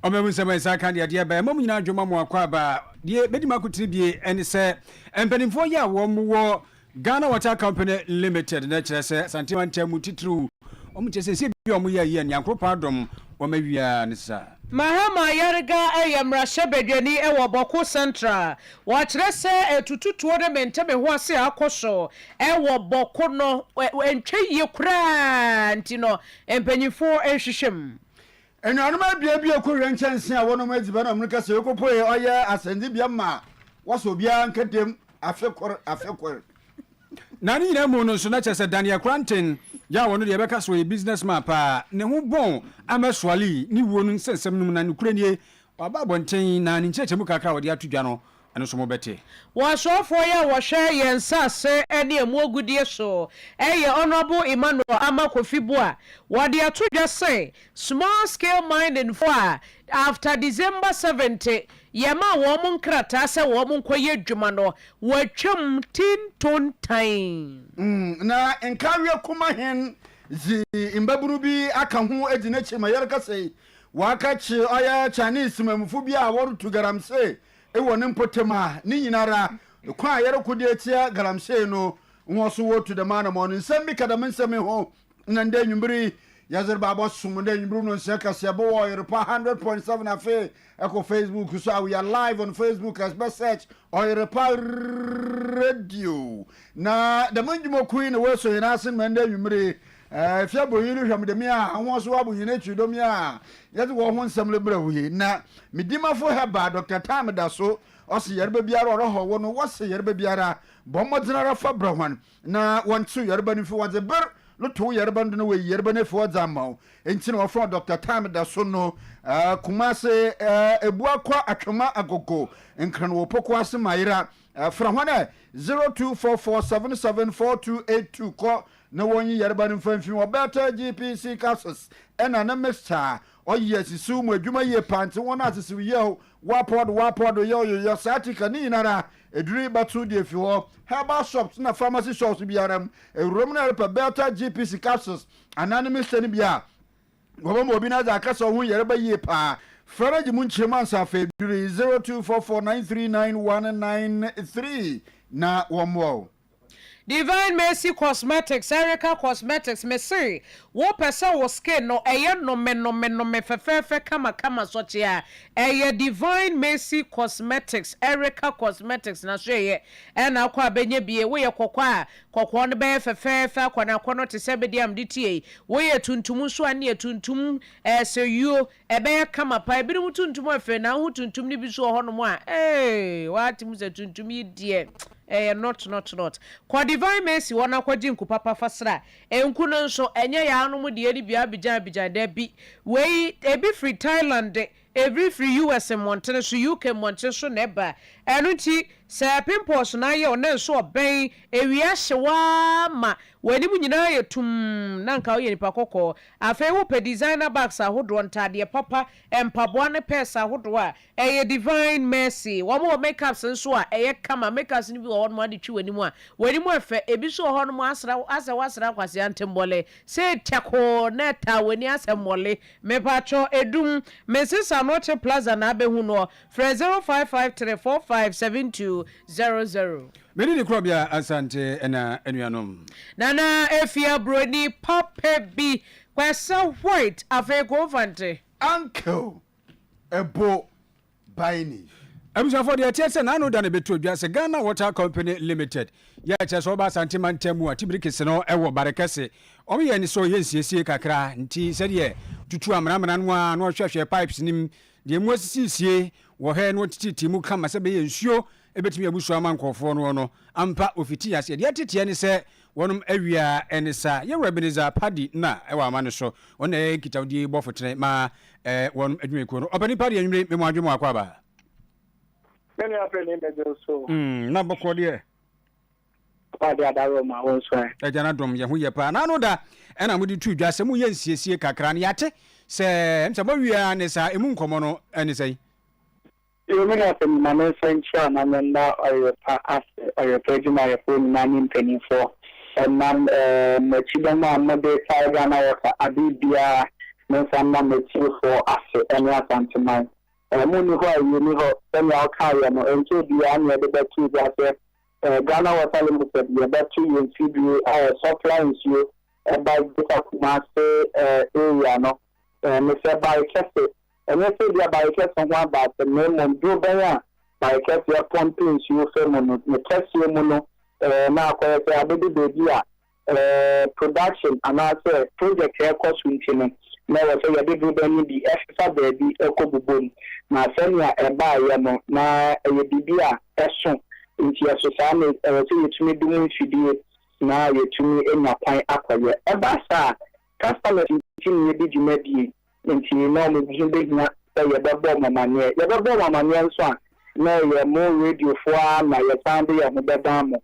Omebusema isaka dia dia ba mom nyina adwoma mo akwa ba die bedima kutiri bie ene se empanimfo ya wo Ghana Water Company Limited na kire se santima ntemu titru omuchese se bi omo ya ye nyankropa adom omawia ne sa Mahama Yarga ayamra shebedwani ewo Boko Central wa kire se etututuo de mentebe ho ase akoso ewo Boko no entwe ye kura ntino empanimfo ehwehwem enu anuma bia okure nchanse a wono madziba na America se yokopoe oye asende bia ma waso bia nkadem afekor nani ina mu no so na chese Daniel Quantin ya wono de beka so businessman pa ne ho bon amaswali ni wo no nsensem num na ne kure nie baba bonten na ne ncheche mu kakra wode atudwa no eno so mo bete wa sofo ya wo hwe yensa se ene amuagudie so eye honorable Emmanuel Amakofibua wode atudwa say small scale mining for after December 70 yema wo mun krata se wo mun koye dwuma no watwam 10 ton time na enkawe kuma hen zi imbaburu bi aka ho agina chema yerka sei waka chi oya Chinese mamfu bi a woru tu garamse ewo ne mpotema ni nyinara kwa yerko de tia garamse no nwoso wotu de mana mo nsem bi kada mensem ho na nda nwumbiri yazir babo sum de nwumbiri no nse kase bo Oyerepa 100.7 afi eko Facebook so we are live on Facebook as best search Oyerepa radio na de manjumo queen we so ina sin menda nwumbiri Afia Broni hwam de me a awon so abo yina twudo me a yeze wo ho nsem lebra wi na medimafo heba Dr. Tam da so o se yerba biara oro ho wo no wo se yerba biara bomodinara fa brahwan na wontu yerba ni fi waze ber lutu yerba ndo no we yerba ne fi wazama enti no from Dr. Tam da so no kumase ebu akwa atwoma agogo enkran wo poko ase mayira from hwana 0244774282 ko na wonyi yerba ni mfamfin wo better GPC capsules ena na mixture oyesi su mu adwuma ye pante wona asese ye wapod yo satika ni nara eduri batu de fi ho herbal shops na pharmacy shops biaram ewurom na repa better GPC capsules anonymous ni bia gobo mo bi na za kasa ho yerba ye pa faraji mun chema sa fe 0244939193 na womwo Divine Mercy Cosmetics, Erica Cosmetics, Messi. Wo pesa wo skin no eye no me fefe kama sotia. Eye Divine Mercy Cosmetics, Erica Cosmetics na sheye. Ena kwa benye biye we kokwa no be fefe kwa na kono te sebedi amditi. We tuntum so ane ye tuntum se you ebe kama pa ebi mu tuntum afe na hu tuntum ni bi so ho no mo a. Wati mu se tuntum yi die. Not. Kwa Divine Mercy wana kwa jinku papa fasra. Enku no nso enye ya anu mu de bia abija de bi. We ebi free Thailand, every free US Montana so UK Montana so neba. Enu ti se pimples na ye one nso oben ewia hyewa ma wani mu nyina ye tum na nka oye nipa kokko afa wo pe designer bags ahodo ntade papa empabo ne pesa ahodo a eye Divine Mercy wo mo makeups nso a eye kama makeups ni bi wo no ade twi wani mu a wani mu afa ebi so ho no asra kwase antembole se tiako na ta wani asemmole mepacho edum Mrs. Anoche Plaza na abehu no 0553457200 Meni Ebo Krobea Asante ena enuanom Nana Afia Broni Papa B kwasa white Afia Govante Uncle Ebo Broni Abusa for the attention na no da na beto dwa se Ghana Water Company Limited ya cheso oba santima ntemu a tibirikese no ewo barekese o me ye ni so yensiesie kakra nti se de tutu amramra no a no hwehwe pipes nim de mu asisisie wo he no titimu kama se be ye nsuo ebetimi abusu amankofo no ampa ofiti ya se de tete ne se wonum awia enisa ye Rebeniza Paddy na ewa amane so wona e kitawdi bofotre ma wonum adwumeku no obani Paddy anwure memo adwemo akwa ba Many are playing the so. Na boko de. Pa de adaro ma won so. E jana dom ye ho ye pa. Na no da e na mudi tu dwase mu ye nsiesie kakra na yate se mse bo wia ne sa emu nkomo no ene sei. You many are playing na men sencha na men na Oyerepa as Oyerepa juma ye phone na nim penny for. And man mo chidoma mo de Ghana Water abibia Mensa material for Afia Broni Asante man. Muni ho yuni ho enya okaya no enche bia na de betu bia se Ghana Water Limited ye betu yen CBA supply you by the Kumase area no me se by kese enya se bia by kese ho ba se me mo do bia by kese ya pumping you fe mo no me kese mo no na akoye se abedi bebi a production and also project here cost winchino na wo se ye de do ni bi extra baby ekobubom na senya eba ye no na ye bibia eso nti ya sosane se yetumi dum fidie na yetumi enya kwan akoye eba sa customer tin ye bi djuma bi nti na mo bi be hia ye bebo mamane nso a na ye mo radio fo na ye sound ye mo beba mo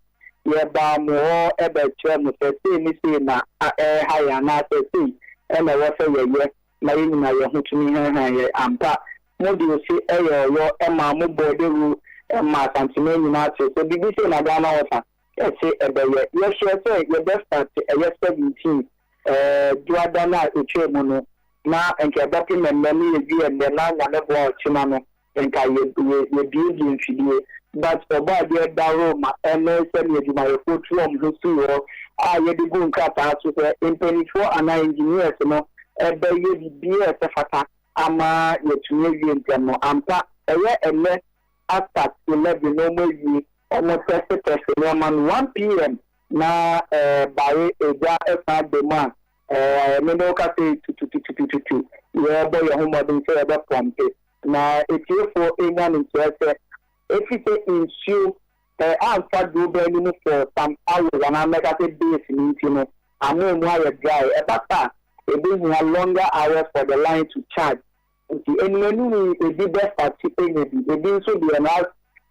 ye ba mo ebe che mo se ni se na ha ya na se ena wo se ye na yin na ye hotumi han ye ampa mo di o se yo ema mo boderu ema santime nyina se so bibi se na Ghana Water se ebe ye share se ye best start ye 17 duada na etwe mu no na enke bapi mmemme ye bi ende na na bo chima no enka ye bi mfidie but oba de daro ma ene se ye di ma ye fotu om so yo ye di gun kata so se impenitro ana engineers no ebe ye bi se fata ama ye tunye wi ntemo ampa eye ene after 11 no mo yi almost test no man 1 p.m. na by eja efa de man me no ka say tu ye boy your home modern say about pompe na for England in say if you say issue alpha do be ni for some hours and I make a base in you know amu mu aye dry e bata e be longer hours for the line to charge nti enwenu e be best participate e be so be an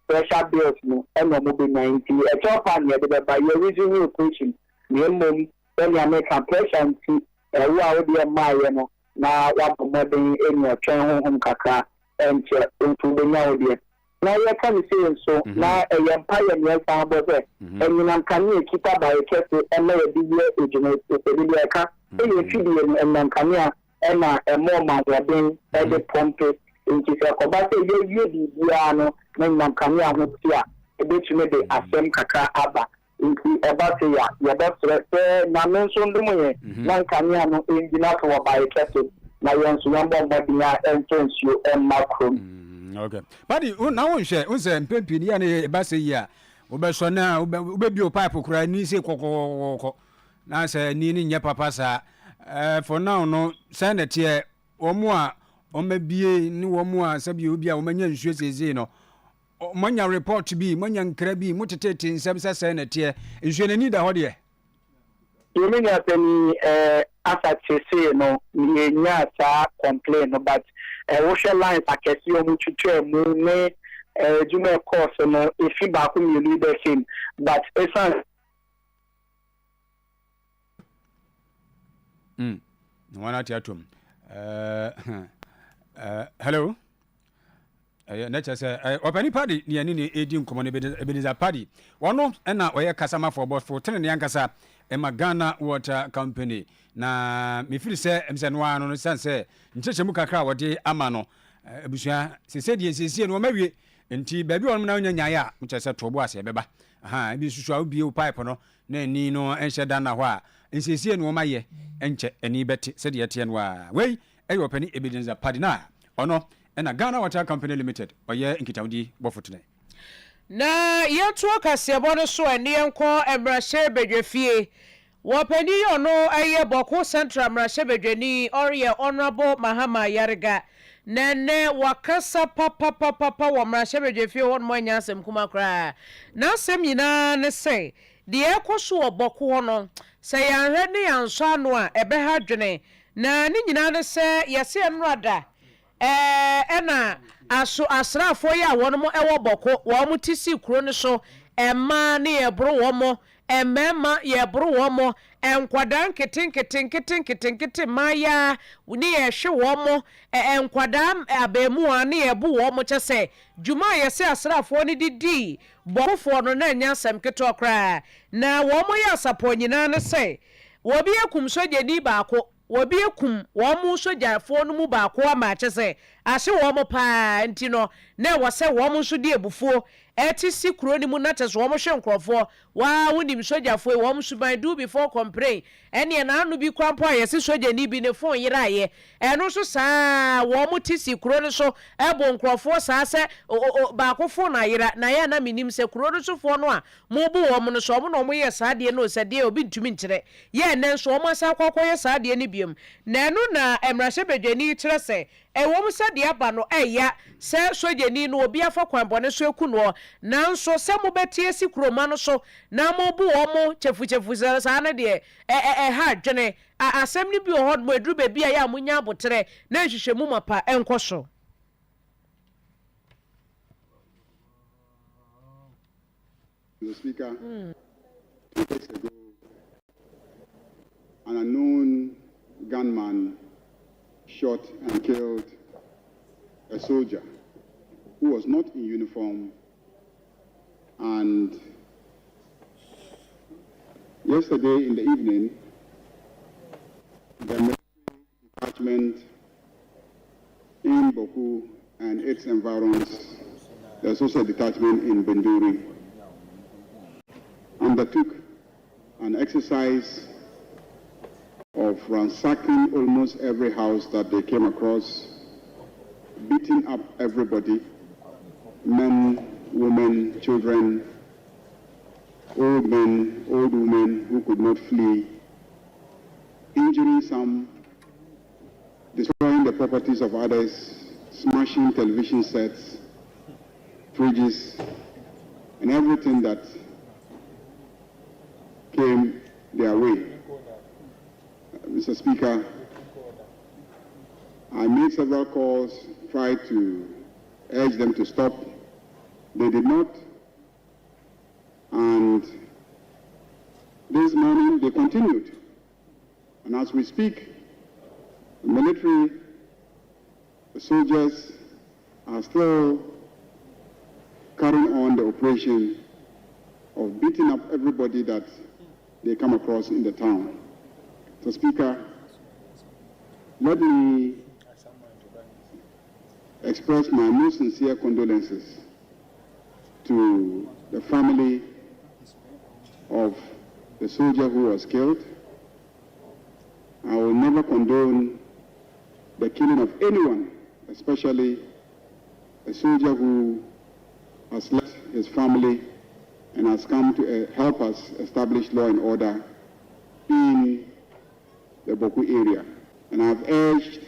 pressure bills no e no mo be 90 e chop am ye be by your reason equation me mom when you make a pressure nti e wo a wo de ma ye no na wa modern enya twen hom kakra enche ntu be nya wo de na ye kan say so na e ye mpa ye nye san bo se enyinam kan ye kita ba ye kese e na ye bi ye ejuna e bi ye ka e ye fidi ye enam kan ya e na e mo ma wo den e de pompe nti se ko ba se ye wie bi bia no na enam kan ya ho tia e be tumi de asem kakra aba nti e ba se ya ye ba se na men so ndum ye na kan ya no enjina to ba ye kese na ye nso yan bo dia entonsuo e makrom. Okay. Buddy, na won hwe, won se mpempi ni ya na ba se yi a, wo be so na wo be bio pipe kura ni se kokokoko. Na se ni nye papa sa. For now no, say na tie omo a omabie ni womo a sabi obi a omanya nsuo seze no. Manya report bi, manya nkra bi, mutetete nsem say na tie. Nsuo na ni da ho de. You mean any asate say no, ni nya ta complain but social lines akesi o mututu mu ne jume course no ifi ba ku mi leadership but esan wana ti atom hello na chese opani party ni ani ni edi nkomo ne Ebenezer party wono na oye kasama for boss for tene ne ankasa Ema Ghana Water Company na mefiri se emse no ano no sanse nchechemu kakra wode ama no abusua sese no mawie nti baabi won na nya nyaaya a mchese tobo ase beba aha bi susu a obie pipe no na ani no enhye da na ho a nsese no maye enche ani beti se de yete no a wei eyo opani Ebenezer party na ono na Ghana Water Company Limited oye nkitawdi bofotene na yeto kasebo no so ene enko emrahye bedwefie wopani ono aye boko central emrahye bedwani ore honorable Mahama Yarega nene wakasa papa wo emrahye bedwefie won mo anya asem kuma kra na asem nyina ne se de ekoso oboko hono se yanhwe ne yanso ano a ebe ha dwene na ne nyina ne se yese enrada ena aso asrafo ya wono ewo boko wo mu tisi kuro ne so emma ne yebro wo mo emmema yebro wo mo enkwadan keten maya ne yehwe wo mo enkwadan abemu a ne yebu wo mo chese juma yese asrafo ne didi bofo no na anya sam ketokra na wo mo ya sapo nyina ne se wo bi akum so jeni baako wobi ekum wo mu sogyafo no mu baako ama ache se ahye wo mo pa nti no na wo se wo mo so de ebufuo eti si kuro ni mu na che so wo mo hwe nkrofo wa wonim sogyafo wo mo suban do before complain ene na anu bi kwampo ayese sogya ni bi ne phone yiraye eno so saa wo mo ti si kuro no so ebo nkrofo saa se baako phone ayira na ya na minim se kuro no so fo no a mo bu wo mo no so mo no mo ye saa de no se de obi ntumi nkyere ye ne so mo asa kwakoye saa de ni biem na eno na emrahye bedwani kyere se wo mo se de aba no eya se sogyani no obi afa kwanbone so eku no nanso se mo betie si kuroma no so na mo bu wo mo chefu saa na de ha dwene asem ni bi o hod mo edru be bia ya munya abotere na hwehwemu mapa enkoso. Mr. Speaker, 2 days ago, an unknown gunman shot and killed a soldier who was not in uniform, and yesterday in the evening, the military department in Boku and its environs, the social detachment in Benduri, undertook an exercise of ransacking almost every house that they came across, beating up everybody, men, women, children, old men, old women who could not flee, injuring some, destroying the properties of others, smashing television sets, fridges, and everything that came their way. Mr. Speaker, I made several calls, tried to urge them to stop. They did not. And this morning they continued. And as we speak, the military, the soldiers are still carrying on the operation of beating up everybody that they come across in the town. So, Speaker, let me express my most sincere condolences to the family of the soldier who was killed. I will never condone the killing of anyone, especially a soldier who has left his family and has come to help us establish law and order in the Boku area. And I've urged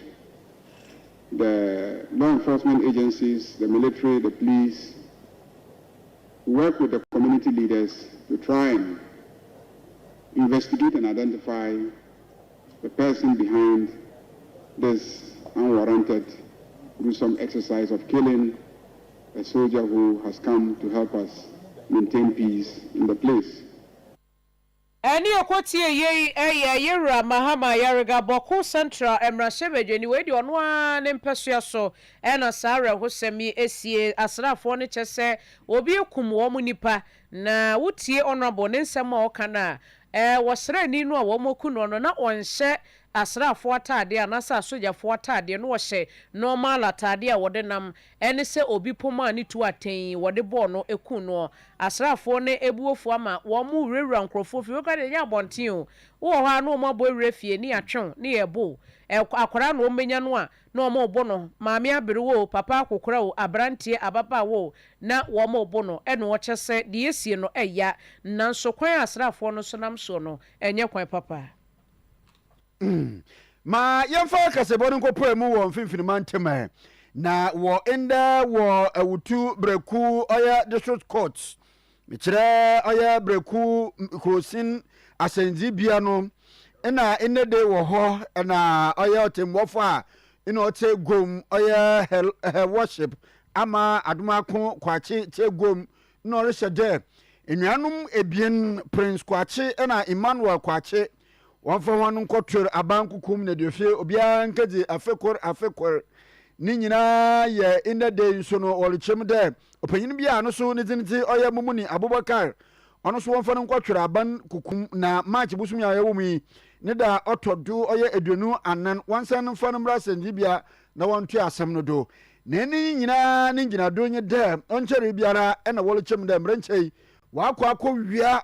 the law enforcement agencies, the military, the police, to work with the community leaders to try and investigate and identify the person behind this unwarranted, gruesome exercise of killing a soldier who has come to help us maintain peace in the place. Ani okotie yera mahama yarega Boku Central emrahye bedwani we di ono a ne mpesua so ena sare hosemi esie asrafo ne kyese obi ekum wo mu nipa na wotie honorable ne nsem a okana wosre ni no a wo moku no na onhye asrafo atade anasa asojafo atade no wohye normal atade a wode nam ene se obi poma ni tu aten wode bo no eku no asrafo ne ebuofo ama wo mu rewura nkrofo fi wo ka de nya bonten o wo ha no mo bo rewura ni atwen ni ebo akwara no menya no a na mo bo no maame abere wo papa akokora wo abrantie ababa wo na wo mo bo no ene wo kyese de esie no eya nanso kwan asrafo no so nam so no enye kwan papa. Ma yemfa kasebo nko poemu wo mfimfini mantema na wo enda wo awutu breku oya district court mikire oya breku krosin asenzi bia no na enede wo ho na oya otemwofo a ina ote gom oya worship ama adumako kwachi te gom no rehede enuanum ebien prince kwachi na Emmanuel kwachi wonfa wonu nkotwer abankukum na defie obia nkaje afekor ni nyina ye inede nso no olechem de opanyin bia no so ne zinti oya mumuni Abubakar ono so wonfa nkotwer abankukum na match busum ya yewumi ne da otodo oye eduonu anan wansan no fa no mra sendibia na wontu asem no do na ni nyina ne nyina do nye da onchere biara na wolo chem da mranchei wa akọ wia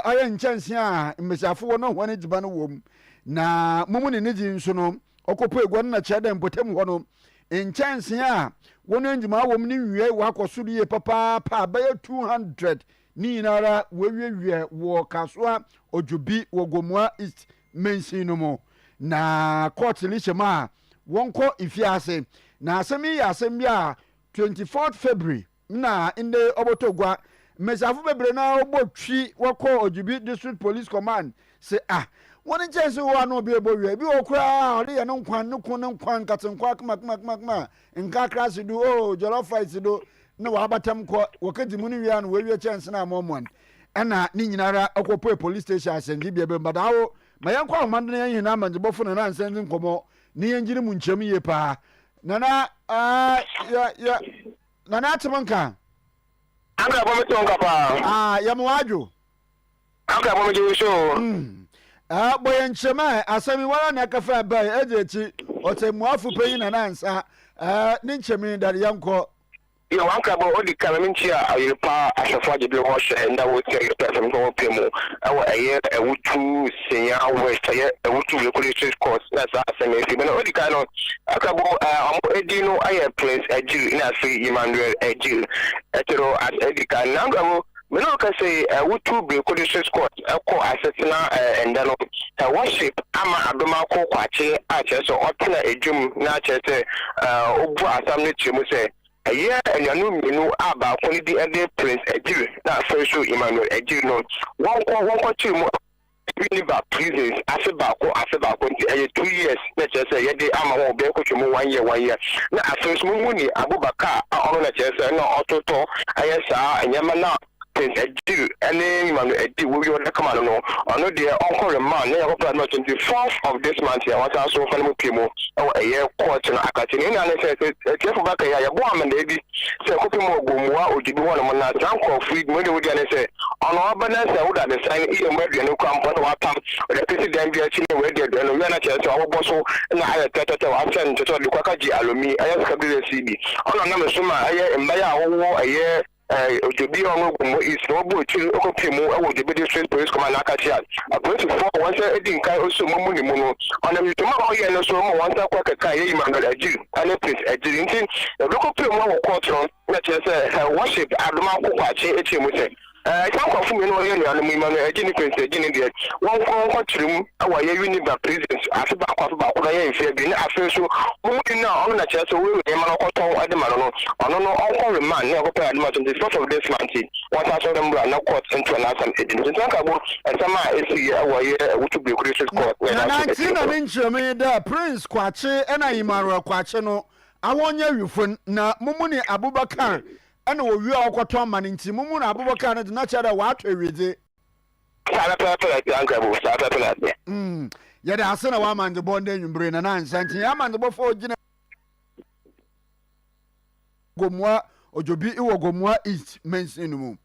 oye nchanse a mmesafo wo no ho ne diba no wom na mumu ne ji nso no okopo egwa na cheda mpotem ho no nchanse a wono njima wom ne wie wa akọso die papa pa ba 200 ni nara wewie wo kasoa ojubi wogomua east mensin no mo na court ni chema wonko ifiase na asemi ya asemi a 24th February na inde obotogwa mesafu bebre na obotwi wako ojubi district police command say woni chese wo na obi ebowie bi okura ode ye no nkwan katenkwa kama nka krasi do jollof rice do na wabatam ko wakati muni wia no wewie chance na momon ana ni nyinara akopo police station asendi bia be mbadawo mayankwa amande na yin na manje bofo na nsenzi nkomo ni yenjiri mu nchem ye pa nana nana atmanka anga bo meto nka pa ya mwajo anga bo mejo show boye nchema asami wala na kafa bai ejechi otemuafu peyin na nansa ni nchemi dari yanko yo wanka bo odi kalaminchi a Oyerepa asafo de bi ho hye nda wo tie person ko pemu awo eye ewutu senya west eye ewutu regulatory course na sa aseme fi bena odi ka no akabo amo edi no aye place ejiri na fi Emmanuel ejiri etero as edi ka nangabo meno ka say ewutu regulatory course eko asesina enda no worship ama adoma ko kwache a cheso otena ejum na chese obu asam ne chemu say aye anyanu minu aba ko ni di ede prince ejiri na so Emmanuel ejiri no wonko chimu Univa prisons aseba ko nti aye 2 years na chese ye de ama wo be ko chimu 1 year na afenso mu ni Abubakar ono na chese na ototo aye sa anyama na prince ejiri ene Emmanuel ejiri wo yo na kama no ono de onko remand na yakọ plan 24th of this month ya wata so fa mu pimo aye court na akati ni na se tiefo baka ya bo amende bi se ko pimo ogomua ojibi wona mo na tanko free mo de wodi ane se ono abana se wo da the sign iyo mo aduane ko ampo na watam o de president bi achi ni we de aduane we na chese wo bo so na aye tete wa afen tete de kwaka ji alomi aye skabile cd ono na mesuma aye mbaya wo aye ojobi on ogumo is no bo chi okopimu ewo ojobi district police command akatia appointed for once edin kai oso mumu ni mu no ona mi to ma o ye no so mo once kwa kaka ye Emmanuel ejiri ane prince ejiri nti okopimu wo court no na chese worship adoma kwakwache echemu se tanko fu mi no ye no anu Emmanuel ejiri prince ejiri de won trim awa ye Univa prisons afeba kwa na ye nfe bi na afenso mumu na ono na chese we e ma no koton adema no ono no onko remand na okopa adema the first of this month what I saw them na court into an asam edin tanka bo esama esi awaye wutu be crisis court na ntina minchemi da prince kwache ena Emmanuel kwache no awonye wifun na mumuni Abubakar ena wo wi akoto ma nti mumuni Abubakar na chara wa atwe wize sala papa tanka bo sala papa ya da asena wa manje bonde nwumbre na nansanti ya manje bo fo gina gomwa ojobi iwogomua east mensin mu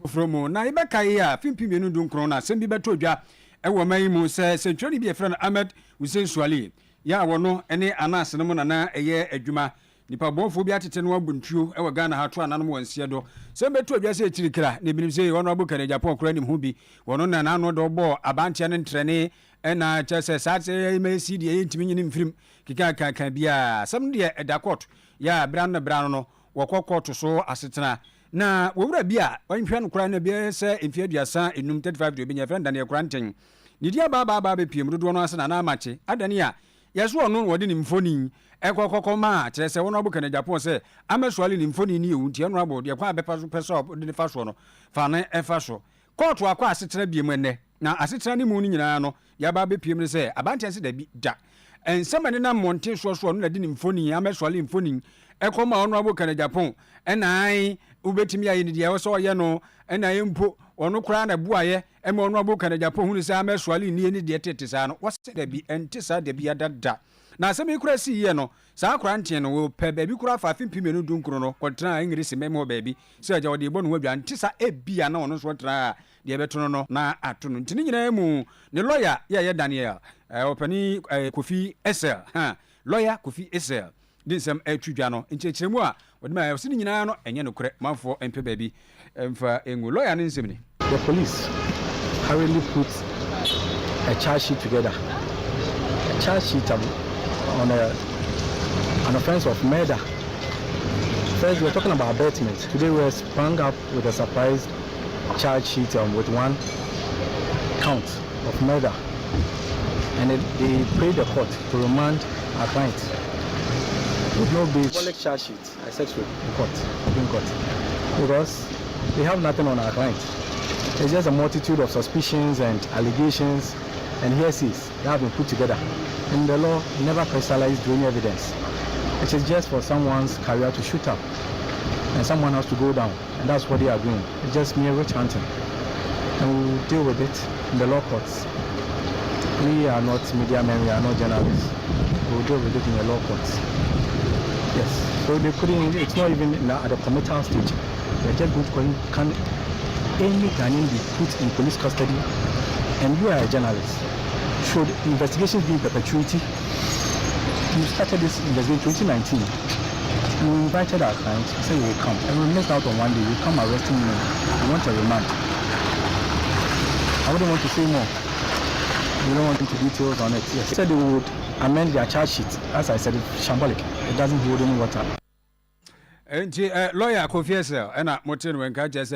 from na ibeka ya fimpi menu dunkron na sembi beto dwa ewo mai mu se twani bi efra Ahmed Hussein Swali ya wono ene anas no mu na eye adwuma nipa bonfo bi atete no abuntuo ewo Ghana ha to ananom wansie do sembe beto dwa se kirikira na binim se wono abukare Japan kora nim hu bi wono na na no do bo abantia ne ntrene ena chese satse mesi de yintimi nyini mfirim kika bia sam de edakot ya brano no wokokot so asetena na wowura bia wanhwa no kora na bia se emfiaduasa enum 35 de obenya friend na ekranten ni dia ba be piem dodo no asena na amache adani a yeso ono wode ni mfoni ekokoko ma chese wono obuka na Japan se ameswali ni mfoni ni ewunti eno abo de kwa bepa so pesa de fa so no fa na efa so court akwa asetena biem enne na asetena ni mu ni nyina no ya ba be piem ne se abantia se da bi da ensema ne na monte so no na di ni mfoni ameswali mfoni ekoma ono abuka na Japan enai ubetimi ayi ni dia so ye no enai mpo ono kra na buaye ema ono abuka na Japan hunu se ameswali ni de tete sa no wase da bi ente sa da bi adada na asɛm yi kura si yie no saa kora nteɛ no wo pɛ baabi kora fa afim pimenu dunkuro no kɔtena English mɛmɛ hɔ baabi sɛ agya wɔde bɔ no ho adwa nte sa ebia na ɔno nso tra a deɛ bɛto no na ato no nti ne nyinaa mu ne lawyer yɛ Daniel ɔpani Kofi Esel lawyer Kofi Esel de nsɛm atwidwa no nkyerɛkyerɛ mu a wɔde ma ɛsɛ ne nyinaa no ɛnyɛ nokorɛ manfoɔ mpɛ baabi mfa ɛngu lawyer ne nsɛm ni. The police hurriedly put a charge sheet together. A charge sheet on an offense of murder. First, we're talking about abatement. Today, we're sprung up with a surprise charge sheet with one count of murder. And they prayed the court to remand our client with no bail. Symbolic charge sheet, I said so in court, because they have nothing on our client. It's just a multitude of suspicions and allegations and hearsays that have been put together. And the law never crystallized any evidence. It is just for someone's career to shoot up. And someone has to go down. And that's what they are doing. It's just mere witch hunting. And we will deal with it in the law courts. We are not media men, we are not journalists. We will deal with it in the law courts. Yes. So they put in, it's not even at the committal stage. They're just going to can any Ghanaian be put in police custody, and you are a journalist. Should investigations be in perpetuity? You started this investigation in 2019. We invited our clients, said we will come, and we missed out on one day. We come arresting you. We want a remand. I wouldn't want to say more. We don't want into details on it. Yes. They said they would amend their charge sheet. As I said, it's shambolic. It doesn't hold any water. Lawyer Kofi Esel, and Motin when catches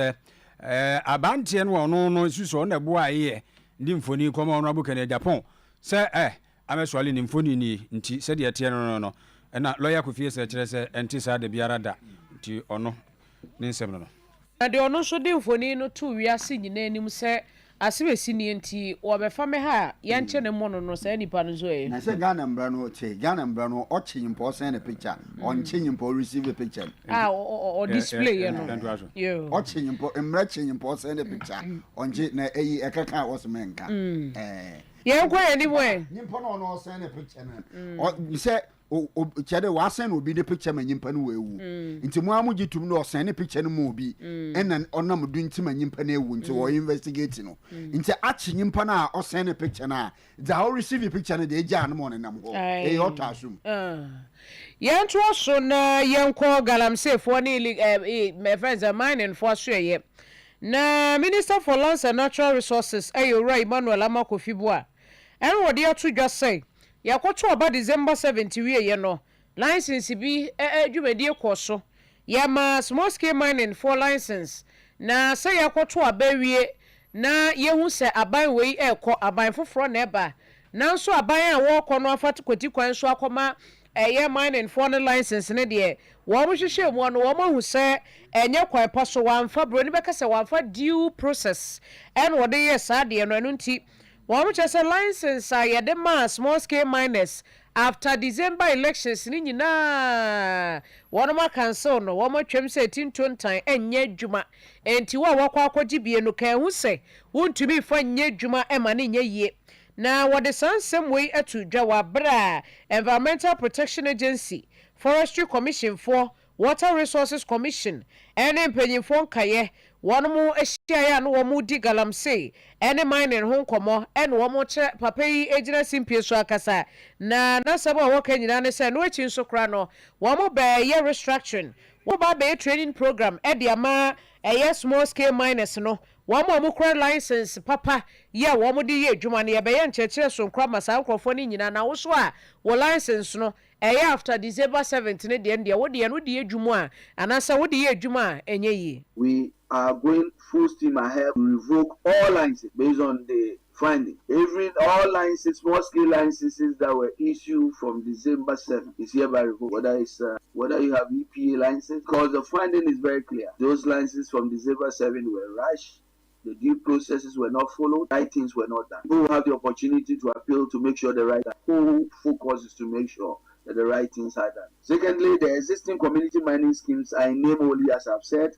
abantian no suso na boa ye ndi mfoni koma ono abuka na Japan se ameswale ni mfoni ni nti se de tie no na lawyer Kofi Esel kire se enti sa de biara da nti ono ne nsem no na de ono so de mfoni no to wiase nyina anim se asebesi ni enti obefa me ha ya nche ne mono no se nipa no so e na se Ghana mbra no o chinyimpo send the picture on chinyimpo receive the picture o display you know yo o chinyimpo mbra chinyimpo send the picture on na eyi ekaka was menka ye kwa ni boy nyimpo no send the picture na o say o chede wa send obi the picture manyimpa no wewu nti mu amu gitum no send the picture no mu obi ena onam du nti manyimpa na ewu nti o investigate no nti achi nyimpa na o send the picture na za o receive the picture na de ja no mo nam ho e o ta asum yentro so na yenko galamsey fo ni my friends are mine and Forestry ye na Minister for Lands and Natural Resources Oyerepa Emmanuel Amakofibua en wode ato dwa say yakoto oba December 70 wie ye no license bi adwumadi ekoso yama small scale mining for license na say yakoto abawie na yehu se aban wei ekọ aban foforo na eba na nso aban a wo kọ no afat kwati kwan so akoma mining for the license ne de wo mo hwehwe mu no wo mo hu se enye kwan pa so wamfa broni beka se wamfa due process en wo de yes ade no anu nti wo mo chese license a ye de ma small scale miners after December elections ni nyina wono ma cancel no wo mo twem se tintontan enye adwuma enti wo wakwa akwaji bie no kan hu se wontumi fa enye adwuma e ma ne nye yie na wode sansem wei atu dwa wabra Environmental Protection Agency, Forestry Commission for Water Resources Commission ene mpanyimfo nkaye wono mo ehia ya no wo mo di galamsey ene mining ho nkomo ene wo mo che papa yi ejina simpie so akasa na nasaba wo ka nyina ne se no echi nso kra no wo mo ba ye restructuring wo ba be training program e dia ma small scale miners no wo mo kra license papa ye wo mo di ye adwuma ne ye be ye nchechire so nkra masa nkrofo ni nyina na wo so a wo license no after December 17 de ndia wo de no de adwuma a anasa wo de ye adwuma a enye yi. We are going full steam ahead to revoke all licenses based on the finding. All licenses, small scale licenses that were issued from December 7 is hereby revoked. Whether you have EPA license, because the finding is very clear. Those licenses from December 7 were rushed. The due processes were not followed. Right things were not done. People will have the opportunity to appeal to make sure the right. Whole focus is to make sure that the right things are done. Secondly, the existing community mining schemes are in name only, as I've said.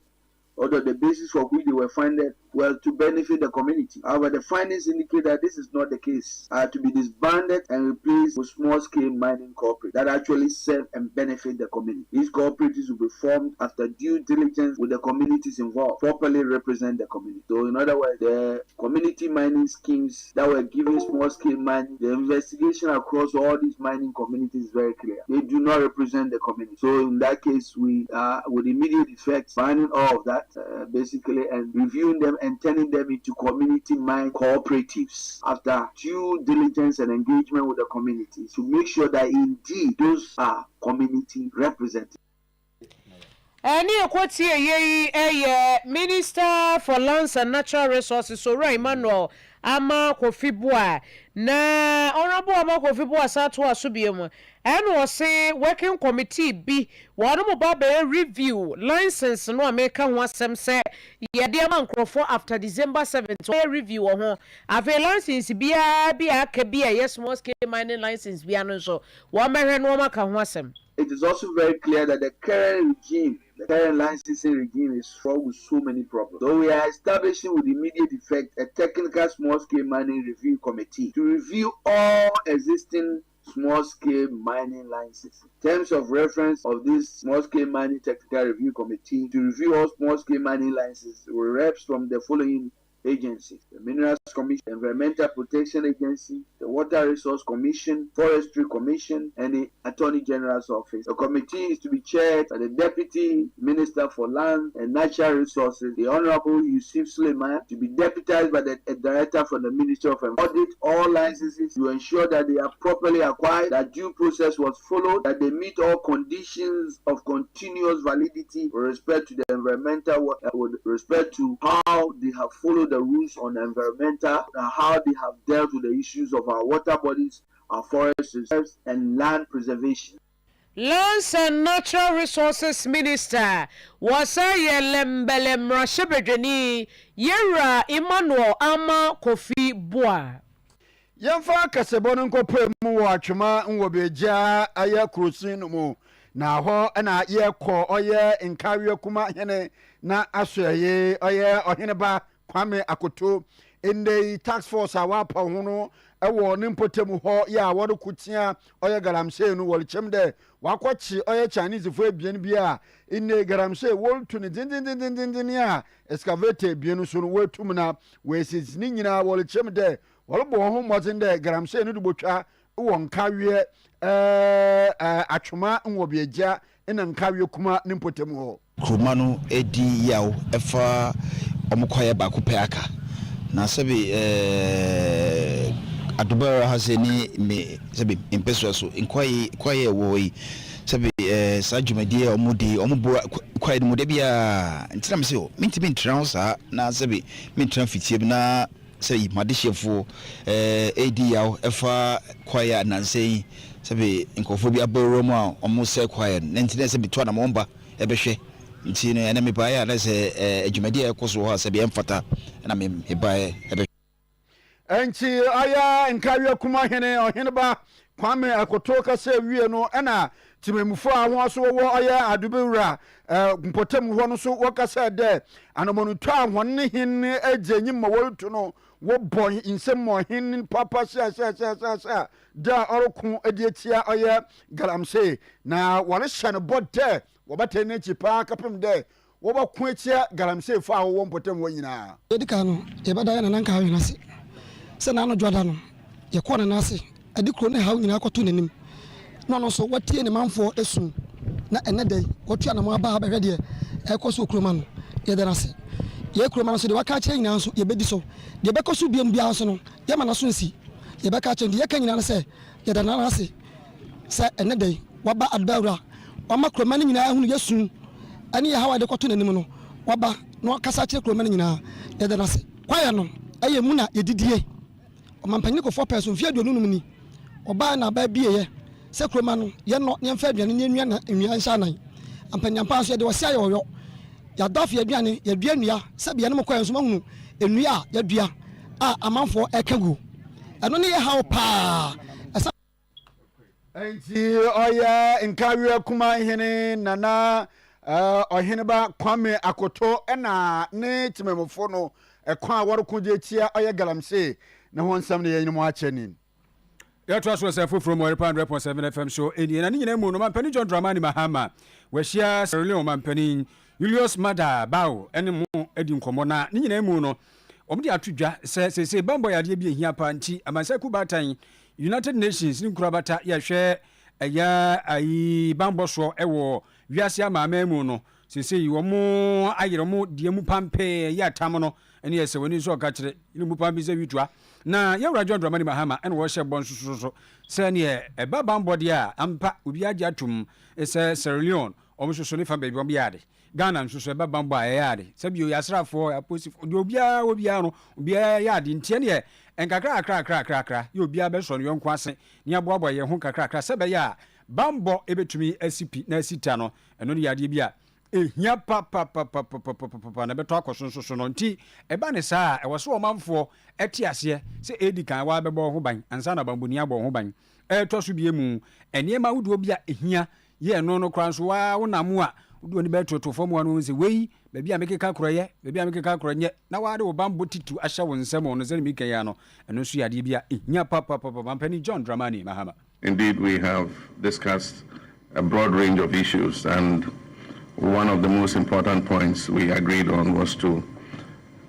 although the basis for which they were funded were to benefit the community. However, the findings indicate that this is not the case. To be disbanded and replaced with small-scale mining cooperatives that actually serve and benefit the community. These cooperatives will be formed after due diligence with the communities involved, properly represent the community. So, in other words, the community mining schemes that were giving small-scale mining, the investigation across all these mining communities is very clear. They do not represent the community. So, in that case, we with immediate effect banning all of that, basically, and reviewing them and turning them into community mine cooperatives after due diligence and engagement with the community to make sure that indeed those are community representatives. Any akwati Minister for Lands and Natural Resources so Emmanuel ama Kofibua na honorable ama Kofibua sato asubiem and was say working committee be one mo review license no America ho asem say ye de man crofo after December 7th to review ho ave license bia aka bia yes small scale mining license bia no so wo mehwe no maka ho asem. It is also very clear that the current regime, the current licensing regime is fraught with so many problems. So we are establishing with immediate effect a technical small-scale mining review committee to review all existing small-scale mining licenses. In terms of reference of this small-scale mining technical review committee to review all small-scale mining licenses with reps from the following agencies: the Minerals Commission, the Environmental Protection Agency, the Water Resource Commission, Forestry Commission, and the Attorney General's Office. The committee is to be chaired by the Deputy Minister for Land and Natural Resources, the Honorable Yusuf Suleiman, to be deputized by the Director from the Ministry of Environment. Audit all licenses to ensure that they are properly acquired, that due process was followed, that they meet all conditions of continuous validity with respect to the environmental, with respect to how they have followed the rules on environmental, how they have dealt with the issues of our water bodies, our forest reserves, and land preservation. Lands and Natural Resources Minister was a Lembelem Rashebedeni Yera Emmanuel ama Kofibua. Yamfa kasebono nkopem wo atwema nwobeja aya krusin mu na ho na ye ko oye nkawe kuma hene na asoye oye ohene ba Kwame Akoto in the task force awapa hono ewo ne mpotemu ho ya wodo kutia oye garamse no wolchem de wakwachi oye Chinese fo ebien bia inne garamse woltu ne din ya excavator ebien so no wetum na wesis ni nyina wolchem de wolbo ho mozen de garamse no dubotwa wo nkawe atwoma nwobeja ina nkawe kuma ne mpotemu ho kroma no edi yaw efa omukoye ba kupeka na sabi adubara haseni me sabi impeso so kwaye woyi sabi sajumadi omudi omubo kwaye mu de bia ntina me se o minti bin transa na sabi min tran fitie na sabi madishefo edi yaw efa kwaye nansei sabi nkofo bi aboro mu a omu se kwaye ntina sabi to na momba ebehwe nti no ene me bae na se adwumadi ekoso ho asabi emfata na me bae ebe enchi aya nkawe kuma hene ohene ba Kwame Akoto ka se wie no na timemufo ahwo so wo aya adubewura mpotem ho no so wo ka se de anomonu to ahwonne hin agenyi ma woltu no wo boy insem mo hin papa sha da orokun adietia aya galamse na wale shane bodde wo bata ne chipa kapem de wo ba ku atia galamse fa wo mpotem wo nyina edika no e bada ya nanka hawe nase se na no dwada no ye ko na nase adikro ne hawo nyina akoto nanim no so watie ne manfo esu na ene dai wotua na mo aba abehwe de ekoso kroma no ye da nase ye kroma no so de waka che nyina so ye bedi so de be koso biam bia so no ye ma na so nsi ye be ka che de ye ka nyina no se ye da nase se ene dai waba adbawra wama kroma no nyina hunu yesu ani ye hawa de koto nanim no waba no kasa che kroma no nyina ye da nase kwaya no aye mu na ye didie o mampanyine ko 4 person fia do nunum ni oba na ba bie ye se kroma no ye no ye mfa aduane ne nua na nua nsa nan ampanyampa so de wo sia ye oyo ya dafia aduane ya dua nua se bia no mkoya so mahunu enua ya dua a amanfo ekagu eno ne ye hawo pa enti oya nkawe kuma hene nana Oheneba Kwame Akoto ena ne timemofo no ekwa waroko je tia oye galamse ne ho nsam ne yenimo achenin. Ya to aso sefo from Oyerepa 100.7 FM show eni na nyina mu no mampani John Dramani Mahama wahia Sierra mampani Julius Mada Bao ene mu edi nkomo na nyina mu no omdi atudwa se bambo yade bi ehia pa nti amansaku batan United Nations ni nkurabata ya hwe ya ayi bambo so ewo wiase amaama mu no se yi wo ayere mu de mu pampe ya tam no ene yese woni so ka kire ni mu pampe se witua na yawra John Dramani Mahama ene wo hye bon so se ne eba bambo de a ampa obi agye atum se Sierra Leone omsoso ne fa baby ombi yade Ghana nsoso eba bambo a yade sabi o yasrafo aposifo de obia no obia yade ntie ne enkakra ye obia be so no yonko ase ne aboabo ye ho kakra sebe ya bambo ebetumi asipi na asita no eno ne yade bia ehia pa na beto akoso so no nti eba ne saa e woso omamfo eti ase se edi kan wa bebo ho ban ansa na bambo ni abo ho ban to so bie mu eniema wudo bia ehia ye no kranso wa wonamu a wudo ni beto to fom wa no se wei baabi a mekeka kroye baabi a mekeka kronye na wade wo bambo titu ahya wo nsem no ze meka ya no eno so yade bia ehia pa mampani John Dramani Mahama. Indeed, we have discussed a broad range of issues, and one of the most important points we agreed on was to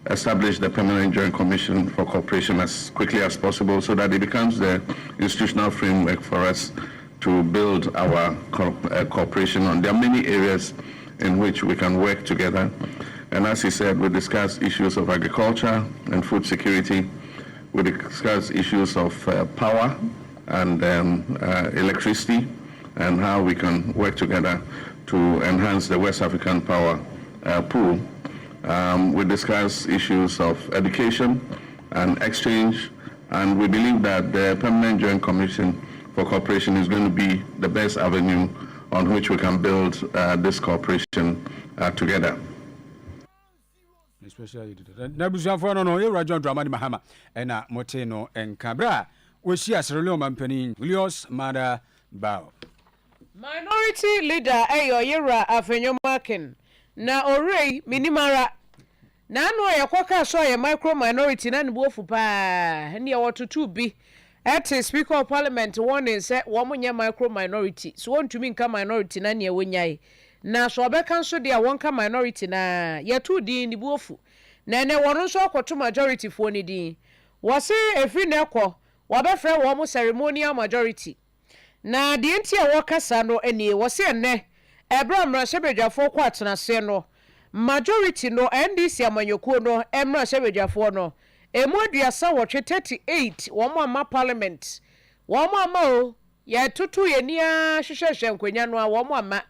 establish the Permanent Joint Commission for Cooperation as quickly as possible so that it becomes the institutional framework for us to build our cooperation on. There are many areas in which we can work together, and as he said, we discussed issues of agriculture and food security. We discussed issues of power and electricity, and how we can work together to enhance the West African power pool. We discuss issues of education and exchange, and we believe that the Permanent Joint Commission for Cooperation is going to be the best avenue on which we can build this cooperation together. Especially na busuafo no ye John Dramani Mahama ena mote no enkabra we share Sierra Leone mampani Julius Mada Bao. Minority leader Oyerepa Afia Broni na orei minimara na anu yakwaka so ye micro minority na ne bofu pa ne wotutu bi at Speaker of Parliament warning say wo munye micro minority so wontumi nka minority na ne wonyai na so obeka so de wonka minority na yetu din ni bofu na ne wono so akoto majority fo ni din wose efi ne kɔ wabɛfrɛ wo mo ceremonial majority na de nti a wɔkasa no enie wose enne ebra mra hyebedwafo kɔ atenase no majority no NDC amanyoko no emra hyebedwafo no emu aduasa wɔtwe 38 wɔn ama parliament wɔn ama o ya tutu ye nia hwehwehwe nkwanya no a wɔn ama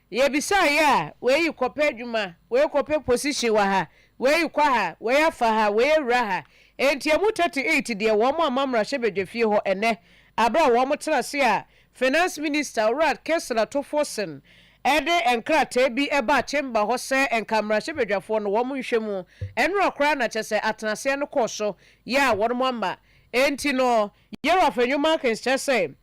ye bisa ya we yikope adwuma we yikope position wa ha we yikwa ha we afa ha we ra ha enti emu 38 de wɔn ama mra hyebedwafie ho ene abra wɔn tenase a finance minister Rad Kessler Tofosen ede enkrata bi eba chamber ho se enkamra hyebedwafo no wo nhwemu enro kra na kyese atenase no koso ya wonmo ama enti no yewa fanyuma kan kyese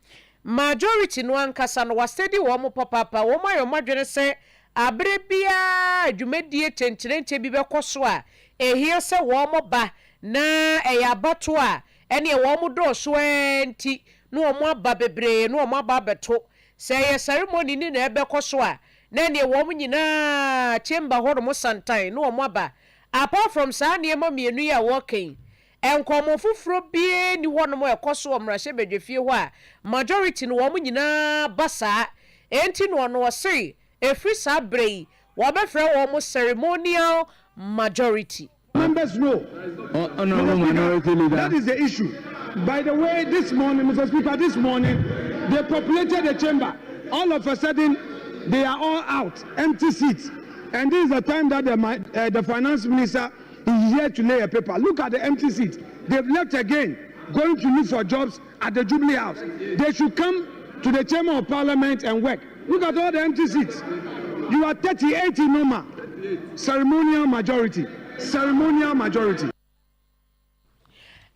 majority no ankasa no wastedi wo mo papa wo mayo madwene se abre bia adwumadie tentenente bi bekoso a ehia se wo mo ba na eyabato a ene wo mo do so enti no mo aba bebre no mo aba beto say ye ceremony ni na ebe koso a na ne wo nyina chamber ho mo santan no mo aba apart from sa ne ma mienu ya working enkomo fufuro bie ni ho no mo ekoso o mra hyebedwefie ho a majority no wo nyina basa enti no no say efri sa brei wo befre wo mo ceremonial majority. Members know. Honorable Minority Leader. That is the issue. By the way, this morning, Mr. Speaker, they populated the chamber. All of a sudden, they are all out, empty seats. And this is the time that the finance minister is here to lay a paper. Look at the empty seats. They've left again, going to look for jobs at the Jubilee House. They should come to the Chamber of Parliament and work. Look at all the empty seats. You are 38 in number. Ceremonial majority. Ceremonial majority.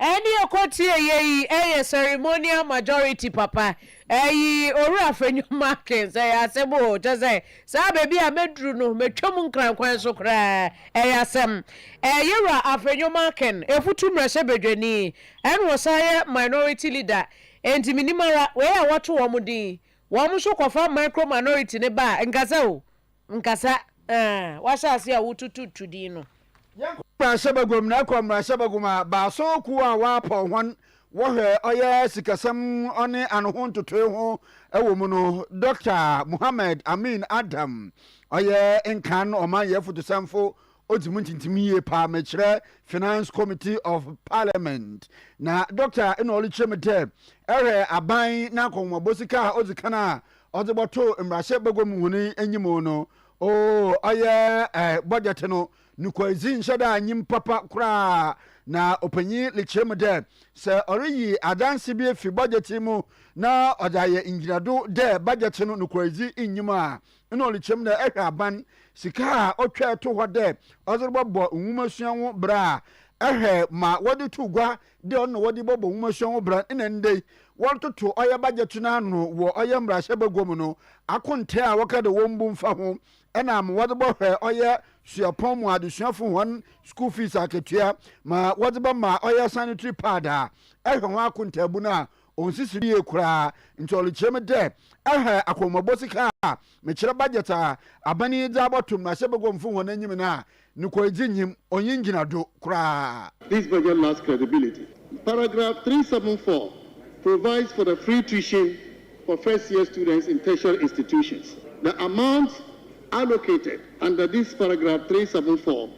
Any okoti ye ceremonial majority papa. Ora fenyo markets asebo just say sa baby a medru no metwom nkran kwan so kra asem yera afenyo market efutu mrese bedwani en wosaye minority leader enti minimara we a wato womudi wom so kofa micro minority ne ba nkasa o nkasa washa ase a wututu tudi no mrase bagum na kwa mrase bagum ba so ku a wa po hon wohwe oye sikasam one anho ntotoe ho ewo no Dr. Muhammad Amin Adam oye enkan oman yefuto samfo odzimu ntintimiye pa mekire Finance Committee of Parliament na Dr. Enoli Chemete ere aban na konwabosika ozikana odzeboto mrase bagum huni enyimo no oye budget no nukwazi nshada anyim papa kura na opanyi lechem de se oriyi adanse bi fi budget mu na odaye ingirado de budget no nukwazi inyima eno lechem de ehwa aban sika otwa to ho de ozerbobo nwumasuan wo bra ehwe ma wodi tugwa de ono wodi bobo nwumasuan wo bra enende wontoto oya budget na no wo oya mrahye bagom no akonte a wakade wombu mfa ho ena am wodi bo hwe oya suapon mu adusuafo hon school fees aketua ma wodi ba ma oya sanitary pad a ehwe ho akonte bu na onsisiri ekura ntoli cheme de ehwe akomabosika me kire budget a abani dza botum na hye bagom fu hon anyim na nikwajinyim onyingina do kura. This budget lacks credibility. Paragraph 374 provides for the free tuition for first-year students in tertiary institutions. The amount allocated under this paragraph 374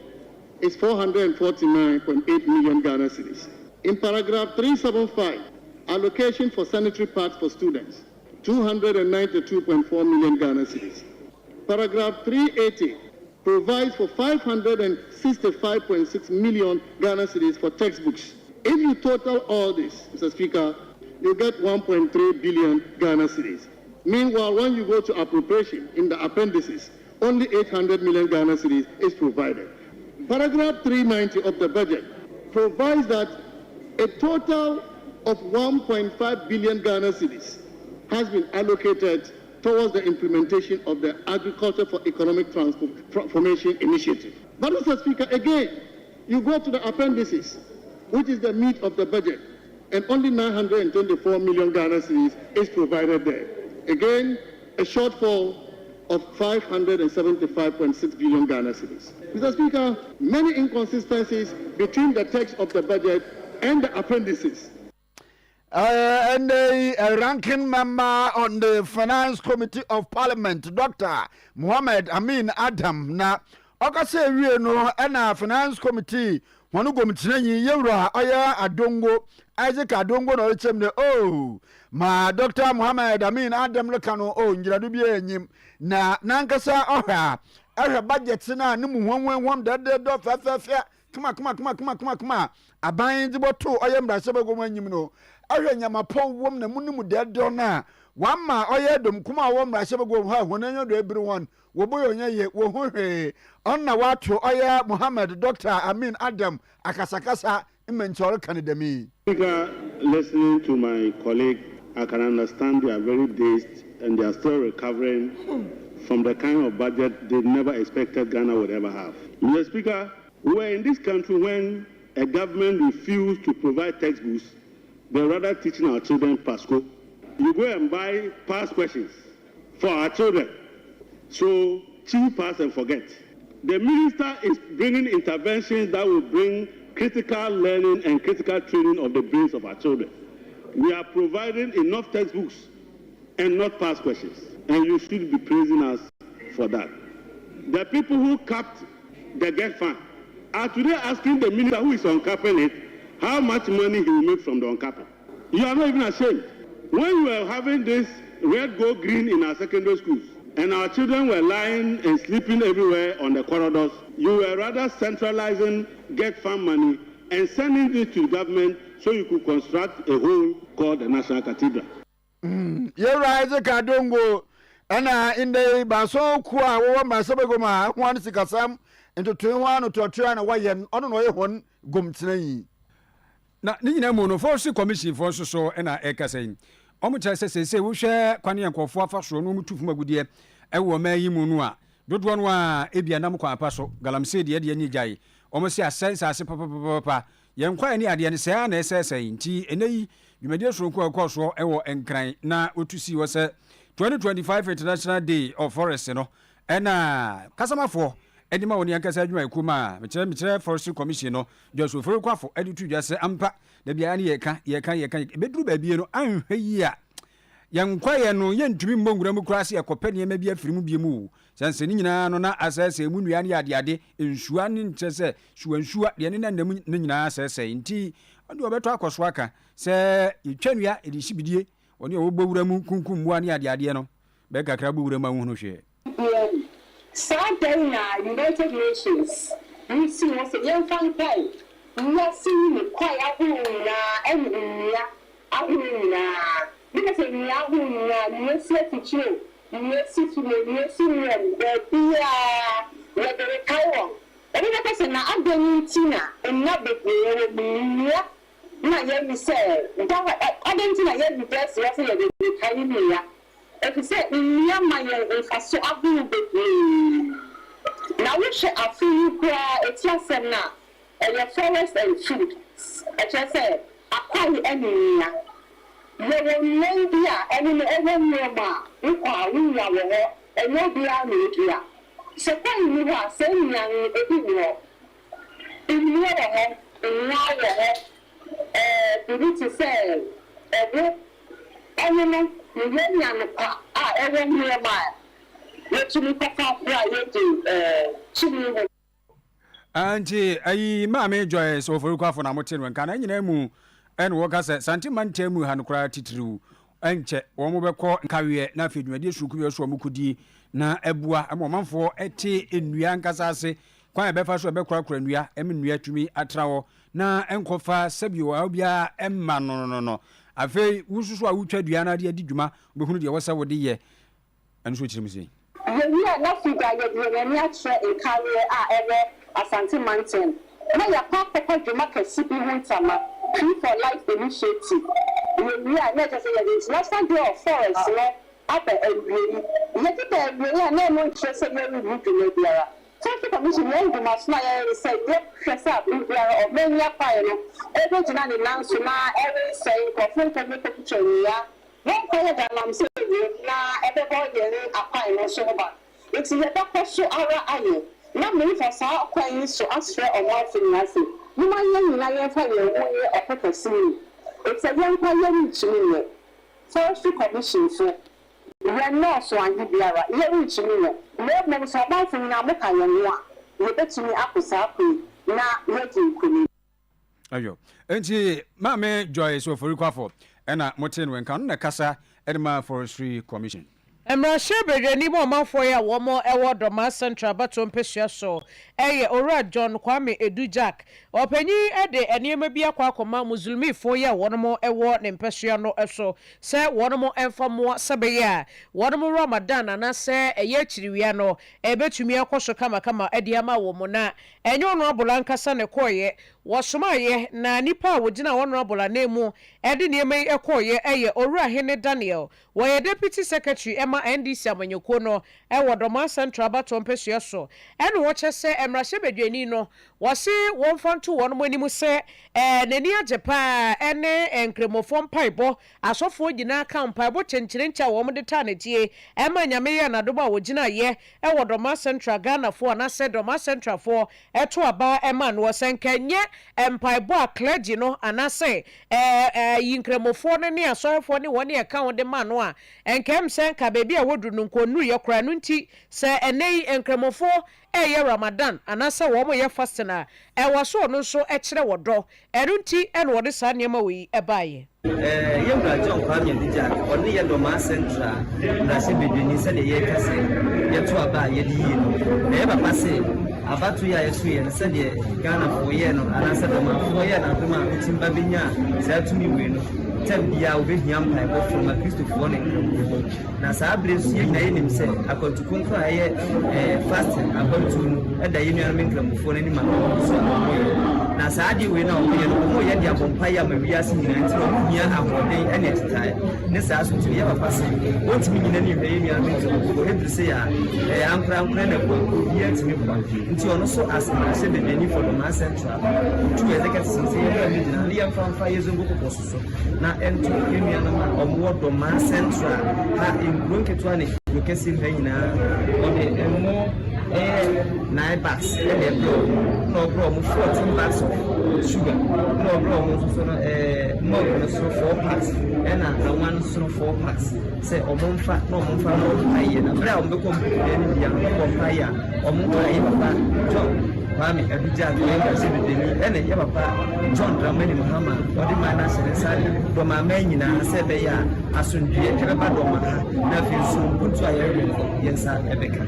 is 449.8 million Ghana cedis. In paragraph 375, allocation for sanitary pads for students, 292.4 million Ghana cedis. Paragraph 380 provides for 565.6 million Ghana cedis for textbooks. If you total all this, Mr. Speaker, you get 1.3 billion Ghana cedis. Meanwhile, when you go to appropriation in the appendices, only 800 million Ghana cedis is provided. Paragraph 390 of the budget provides that a total of 1.5 billion Ghana cedis has been allocated towards the implementation of the Agriculture for Economic Transformation Initiative. But Mr. Speaker, again, you go to the appendices, which is the meat of the budget, and only 924 million Ghana cedis is provided there. Again, a shortfall of 575.6 billion Ghana cedis. Mr. Speaker, many inconsistencies between the text of the budget and the appendices. And a ranking member on the Finance Committee of Parliament, Dr. Muhammad Amin Adam, na okase wie no na Finance Committee wonu gomitinanyi yewra oya adongo Isaac adongo no chem ne ma Dr. Muhammad Amin Adam lekano njiradu bi enyim na nankasa ohwa budget na ne mu hwonwon de fefefe kuma aban diboto oya mrase bagom anyim no ahwe nyamapon wom na munimu dedo na wamma oye dom kuma wo mrase bagom ha honanyo do ebiri won wo boyonya ye wo hohwe onna wato oye Muhammad Dr. Amin Adam akasakasa mentor kanidami. Listening to my colleague, I can understand they are very dazed and they are still recovering from the kind of budget they never expected Ghana would ever have. Mr. Speaker, we were in this country when a government refused to provide textbooks. They're rather teaching our children Pasco. You go and buy past questions for our children. So chew pass and forget. The minister is bringing interventions that will bring critical learning and critical training of the brains of our children. We are providing enough textbooks and not past questions. And you should be praising us for that. The people who capped the GET fund are today asking the minister who is uncapping it how much money he will make from the uncapping. You are not even ashamed. When we were having this red, gold, green in our secondary schools, and our children were lying and sleeping everywhere on the corridors, you were rather centralizing GET fund money and sending it to the government so you could construct a hole called the National Cathedral. You're right, Kadongo. And in the Baso Kua, Masabagoma, one Sikasam, and to 21 or 2 and a way, and on way one, Gumtsney. na ni nyina mu no Forestry Commission for so na ekasen omo kyerɛ sɛ wo hwɛ kwane yankɔfo afa so no mutu fuma gudie ɛwɔ ma yi mu no a dodoɔ no a ebia nam kwa apa so galamsey de ani gyae omo se asense ase papa yɛn kwa ani ade ne sɛ na ɛsɛsɛ nti eneyi dwumadie so ko akɔ so ɛwɔ enkran na otusi wɔ sɛ 2025 International Day of Forest no ɛna kasamafo edima woni ankasa adwuma ekuma mekyerɛ Forestry Commission no Joshua Kwafo editu dwase ampa da bia ne yɛka beduru baabie no anhwɛ yi a yɛnkwaye no yɛntumi mbongura mu kurase yɛkɔpɛ ne ma bi afiri mu biemu sanse ne nyinaa no na asɛsɛ mu nua ne ade nsua ne nkyɛ sɛ suansua de ne nam ne nyinaa asɛsɛ nti ɔde obeto akɔso aka sɛ yɛtwa nua edi hibidie ɔne ɔbɔwura mu kunkum mu ane ade no bɛ kakra bɔwura mu hu no hwɛ Saturday na United Nations we see was a young fan time we see the quiet na enya ahuna because we ahuna we see teacher we see the kawo and the person na adoni tina and not the na ye mi say adoni tina ye mi bless you say the kayi ya if you say Myanmar if so abu be now which I feel it's just na and forest and food I just say acquire any you will maybe any ever nearby you are we are and no be our media so when you are saying young everywhere in your head in your head you need to say every anti ayi maame Joyce Oforukafo na mote no nka na nyina mu en wo ka sɛ santimantam mu hanokra titiriu enche wo mo bɛkɔ nkawe na afedwade sukuwe so mo kudi na ebua amomanfo ete ennua nkasa ase kwan ɛbɛfa so ɛbɛkora nnua nnua tumi atrawo na enkofa sabio obia emma no afei wususu a wutwa dua na de adi dwuma behunu de wɔsɛ wode yɛ ɛno so kyerɛ msi ya na figa ye de ni atre enkawe a ebe Asante Mountain na ya papa dwuma kɛse bi ho ntama Tree for Life Initiative we are not just the International Day of Forest no aba enwie ye ti da enwie na no kyerɛ sɛ ye ru dwuma biara Forestry Commission ye dwuma so na ye say ye hwɛ sɛ biara o menya pae no ebe gyina ne nan so na ebe say kɔfo nkɔmɛ picture ya one kaya galam say na ebe bɔ ye apae no so ba it's ye da kɔso ara aye na me for sa kwan so asre ɔmafin na se no ma ye nyina ye fa ye ho ye ɔpɛpɛsi it's a young player nchimi Forestry Commission so we no so anyi biara ye nchimi no me so ɔmafin na mo kan ye no a ye betumi akosa akoi na ye jinkuni ayo enti maame Joyce Oforukafo ɛna mote no nka no na kasa edema Forestry Commission Emrashe bedani mo manfo ya wo mo ewo Doma Central Baton Pesua so eye Ora John Kwame Edu Jack opanyi ede enema bi akwa Muslimi fo ya wo mo ewo ne Pesua no eso se wo mo enfamo sebe ya wo mo Ramadan na se eye chiriwia no ebetumi akoso kama ede ama wo mo na enyo no abolanka sa ne koye wo somaye na nipa wo gina wo no abola na emu ede ne eme ekoye eye Ora Hene Daniel wo ye deputy secretary NDC amanyoko no ewo Doma Central Baton Pesua so ene wo kyese emrahye bedwani no wo se won fanto won mo animu se nani ajepa ene enkremofo mpaibo asofo gina ka mpaibo chenchirencha wo mo de ta na tie emanyame ye na doba wo gina ye ewo Doma Central Ghana fo na se Doma Central fo eto aba ema no senkenye mpaibo a clergy no anase yinkremofo ne asofo ne woni e ka wo de ma no a enkem senka bebi a wodu no nkonu ye kora no nti se enei enkremofo eye Ramadan anasa wo mo ye fastina waso no so ekire wodo enu nti ene wode sa niam we ebaye yewra John Kwame Dija oni ye Doma Central na se bedeni se de ye kase ye to aba ye di yi no ye papa se abatu ya yesu ye se de Ghana fo ye no anasa Doma fo ye na doma timba binya se atumi we no time bia obehia mpaebɔ from a Christopher ne nkramofo na saa bere nso yɛ nyina yɛnim sɛ akwantu konkro a ɛyɛ fasting akwantu no ɛda yɛ nuanom nkramofo no anim a so ɔmoyɛ na saa de wei na ɔmoyɛ no ɔmoyɛ de abɔmpaeɛ ama wiase nyinaa nti ɔmohia ahoɔden ɛne ɛtetaeɛ ne saa so nti yɛ papa sɛ wɔntumi nyina ne yɛ nuanom nkramofo ɛduru sɛ yɛ ankora na obiara ntumi boa nti ɔno so asɛmrahyɛ bebeni for the mass central tu executive sɛ yɛbɛa ne gyina ne yɛmfamfa yɛzo nkokɔkɔ so so na ɛnto yɛnuanom a ɔmowɔ dɔ mass central ha nkuro nketewa ne lokɛsi ha nyinaa ɔde ɛmo 9 bags ɛna ɛbrɛ na ɔbrɛ ɔmo 14 bags of sugar na ɔbrɛ ɔmo nso so no milk no so 4 packs ɛna awa no so 4 packs sɛ ɔmo mfa na ɔmo mfa na ɔmo ayɛ na bere a ɔmo bɛkɔ mpɛpɛ no bia ɔmo kɔ mpa yɛ a ɔmo nkɔ ayɛ papa John Kwame Abidja ɛnka sɛ bideni ɛna yɛ papa John Dramani Mahama ɔde ma na hyɛ ne nsa dɔma ama nyinaa sɛ ɛbɛyɛ a asomdue ɛbɛba dɔma ha na afei nso ntu a yɛrewɛ yɛn nsa ɛbɛka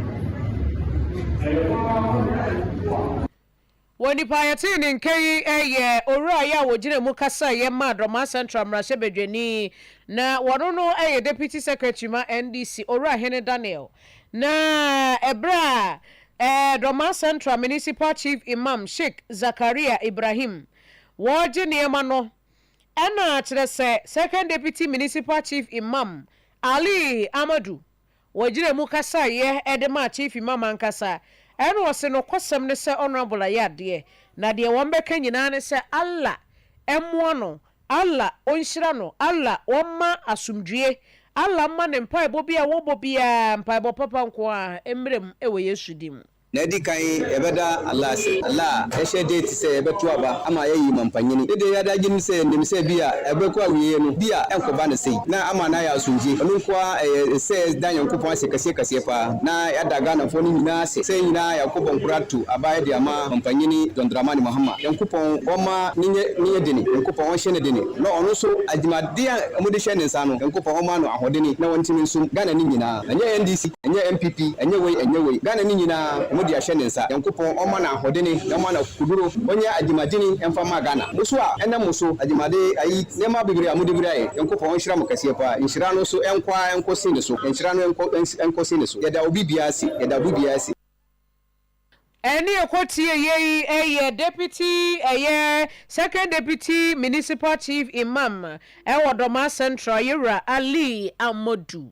Wonipa yɛte ne nkai ɛyɛ owura yɛ a wɔgyina mu kasa yɛ ma Dɔma Central Mmarahyɛ Badwani na wɔno no ɛyɛ Deputy Secretary ma NDC owura Hene Daniel na ɛbra Dɔma Central Municipal Chief Imam Sheikh Zakaria Ibrahim wɔgye nneɛma no ɛna kyerɛ sɛ Second Deputy Municipal Chief Imam Ali Amadu wɔgyina mu kasa yɛ ɛde ma Chief Imam ankasa ɛno wɔse no kɔsɛm ne sɛ honorable ayɛ adeɛ na deɛ wɔn bɛka nyinaa ne sɛ Allah ɛmmoa no Allah ɔnhyira no Allah wɔmma asomdwie Allah mma ne mpaebɔ bi a wɔbɔ biara mpaebɔ papa nko a mmerɛm ɛwɔ Yesu dim na di kan ebeda Allah se Allah ehye date se ebetu aba ama yayi mampanyini de yada gim se ndim se bia ebekwa wiye no bia enkoba na sei na ama na ya sunji onu kwa se dan yankopon ase kase pa na yada Ghana fo ni nyina ase se nyina yankopon kuratu aba de ama mampanyini Dramani Mahama yankopon oma niye deni yankopon on hye ne deni na onu so adimade a amode hye ne nsa no yankopon oma no ahodeni na wontimi nso Ghana ni nyina enye NDC enye MPP enye wei Ghana ni nyina mudi ahye nsa yankopon oma na ahodene oma na kuduro onye agimadini emfama Ghana muso a enam so agimade ayi nema bibiri amudi bibiri ayi yankopon onhyira mo kase pa nhyira no so enko sin so nhyira no enko sin so yeda obi biase Any ekotie ye deputy second deputy municipal chief imam Dɔma Central Yura Ali Amadu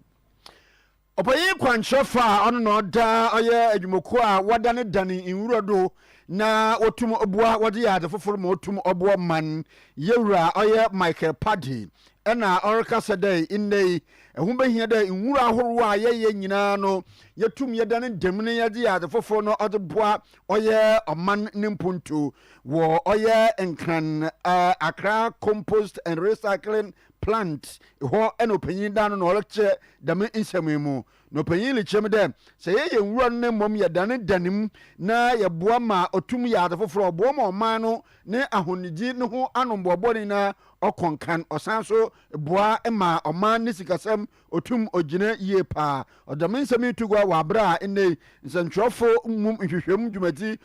Opaye kwanchofa ono no da oye adwumoko a wadane dane inwurodo na otum obua wode ya adefoforo ma otum obo man Yura oye Michael Paddy ena orika sedai innei ehun behia da inwura ahoro a ye nyina no yetum yedane demne yade ya adefoforo no odeboa oye oman nimpuntu wo oye enkran Accra Compost and Recycling plant ho eno panyin dan no oleche dame insamemu no panyin lechem dem se ye nwura ne mom ye danim na ye boa ma otum ya adefoforo boa ma oman no ne ahonidi ne ho anomboboni na okonkan osanso boa ma oman ne sikasem otum ogine ye pa odame nsami tugwa wa bra ene nsantwofo mum nhwehwem dwumati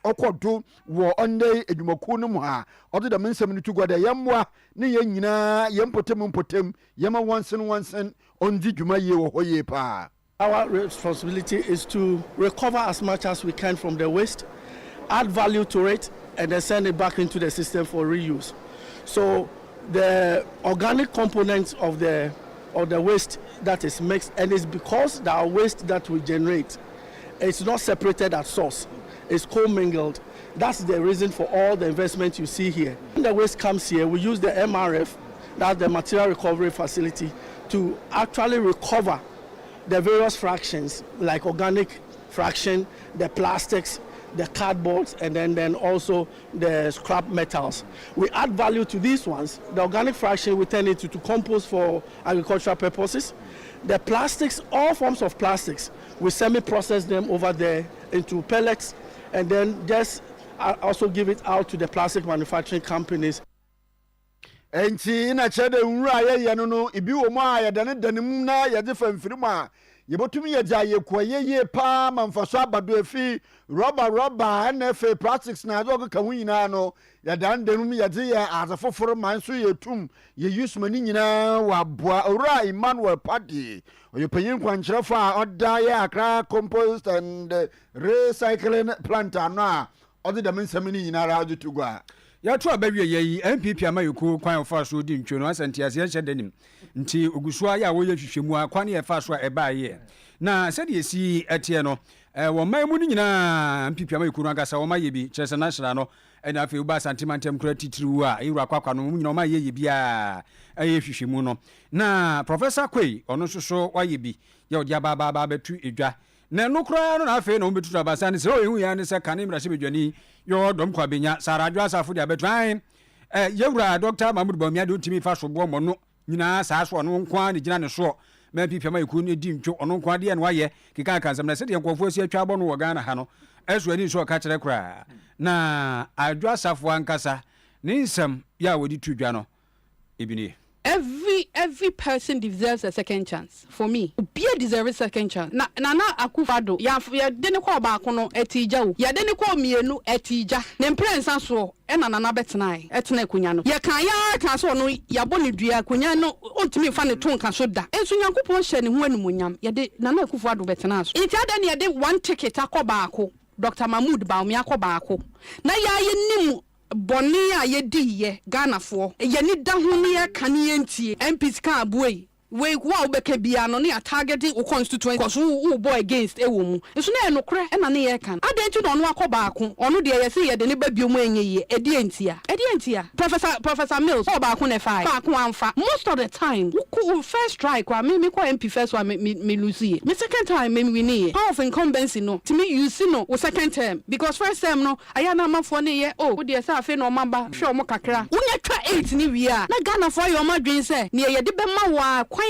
okodo wo onde edwumaku no mu ha odame nsami tugwa da yemwa ne ye nyina yempotem yema wansen ondi dwuma ye wo hoye pa. Our responsibility is to recover as much as we can from the waste, add value to it, and then send it back into the system for reuse. So the organic components of the waste that is mixed, and it's because the waste that we generate, it's not separated at source, it's co-mingled. That's the reason for all the investment you see here. When the waste comes here, we use the MRF, that's the material recovery facility, to actually recover the various fractions like organic fraction, the plastics, the cardboards, and then also the scrap metals. We add value to these ones. The organic fraction we turn into to compost for agricultural purposes. The plastics, all forms of plastics, we semi-process them over there into pellets and then just also give it out to the plastic manufacturing companies. Enti na chede nwura ye no ibi wo ma ya danim na ya de famfiri ma yebotumi yegya yekoyeye pa mamfaso abado efi rubber NFA plastics na zo ka hu nyina no ya dan denum yedze ye azafoforo man so yetum ye use mani nyina wa boa ora Emmanuel Padi oyepanyin kwankyerefo a oda ye Accra compost and recycling plant ana odi dem nsem ni nyina ra do gua ya to abawie yi MPP amayuku kwan ofa so di ntwe no asante ase hye denim nti ogusua ya wo ye hwehwemu akwan ye fa so eba ye na sɛ de esi etie no wo man mu ni nyina MPP amayuku no agasa wo maye bi kyerɛ national no ɛna afei uba santimantem kura titiriwu a iwura kwakwa no mu nyina wo maye ye bia ɛyɛ hwehwemu no na Professor Kwei ɔno soso waye bi ye odi aba betu edwa na no kura no na afei na wo betu abasa ne sɛ o ehu ya ne sɛ kane mrahye bedwani yo dom kwa benya saradwo asafo dia betwan yewura Dr. Mahmoud Bawumia de ntimi fa so bo mo no nyina saa so no nkwa ne gina ne so ma pipia ma iku ne di ntwo ono nkwa de ne waye kika kansam na se de nkofo asi atwa bo no wo Ghana ha no esu ani so ka kire kura na adwo asafo ankasa ne nsam ya wodi tudwa no ebini Every person deserves a second chance. For me, Obia deserves a second chance. Na Akufado, ya dene kwa baako no etija wo. Ya dene kwa mienu etija. Ne mprensa so ena nana betnai. Etna kunya no. Ya kan ya kan so no ya boni dua kunya no ontimi fa ne ton kan so da. Enso Nyankopon hye ne ho anumunyam. Ya de nana Akufado betna so. Inti ada ne ya de one ticket akọ baako. Dr. Mahmoud Bawumia akọ baako. Na ya ye nimu boni a ye di ye Ghana fo ye ni da ho ne ye kane ntie MPs ka aboy we wa obeka bia no ne target o constituency cause wo boy against ewo mu eso na enokre na ne ye kan adentu no no akobaako ono de ye se ye de ne babio mu enye ye edi entia Professor Mills o baako ne fa baako amfa most of the time wo first strike wa me ko MP first wa me lose ye me second time me win ye power of incumbency no to me you see no wo second term because first term no aya na amafo ne ye wo de se afi no mamba hwe mo kakra unya twa 8 ni wi a na Ghana for your madwin se ne ye de bema wa it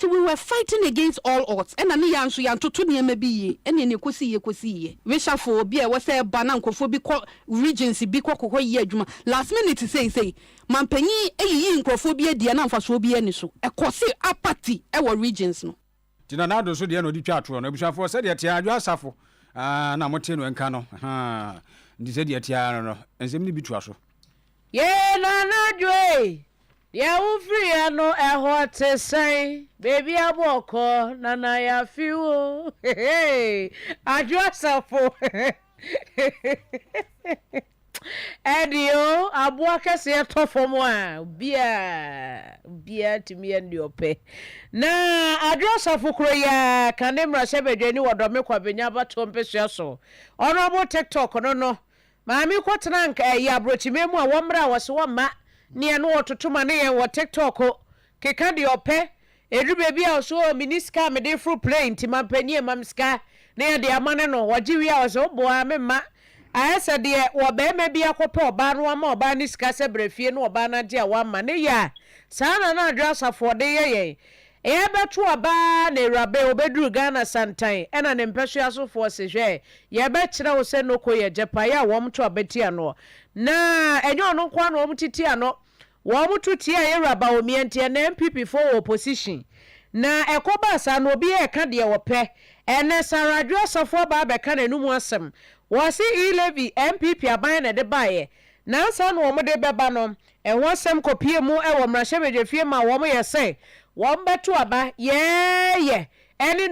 we were fighting against all odds and ani yanso yanto to ne ma biye ene ne kosi ye we shafo bi e wo say bana nkofo bi ko regency bi kokko ye adwuma last minute say mampanyi eyi nkofo bi adie na mfaso bi ani so e kosi apathy e wo regions no tina na do so de no di twa ato no ebushafo se de tia adwo asafo na mote no enka no ndi se de tia no ensem ni bitu aso ye na dwe ya ufri no ehote say baby aboko na ya fiwo adwasafo edio abua kese etofom a bia timi andi ope na adwasafo kro ya kanemra sebedwani wodome kwabenya bato mpesua so honorable TikTok no maami kwotena nka ya brochimemu a womra wose woma ne no ototoma ne ye wo TikTok keka de ope edube bia so miniska me de fru plane ti mampanie mamska ne de amane no wajiwi a so boa memma ayesa de wo be ma bia kope oba no ama oba ni ska se brefie no oba na de a wama ne ya sana na adwasafo de ye betu oba ne rabe obeduru Ghana santan ena ne mpehwe asofo se hwe ye be kire wo se no ko ye jepa ya wo mto abetia no na enyo no kwa no wo mtiti ano wo mto tie ye raba o mientie na MPP for opposition na ekoba sa no obi e ka de wo pe ene saradwo asofo ba be ka na numu asem wo se e-levy MPP aban na de bae na sa no wo de beba no ho asem kopie mu e wo mrahye bedefie ma wo mo ye se won betu aba ye eni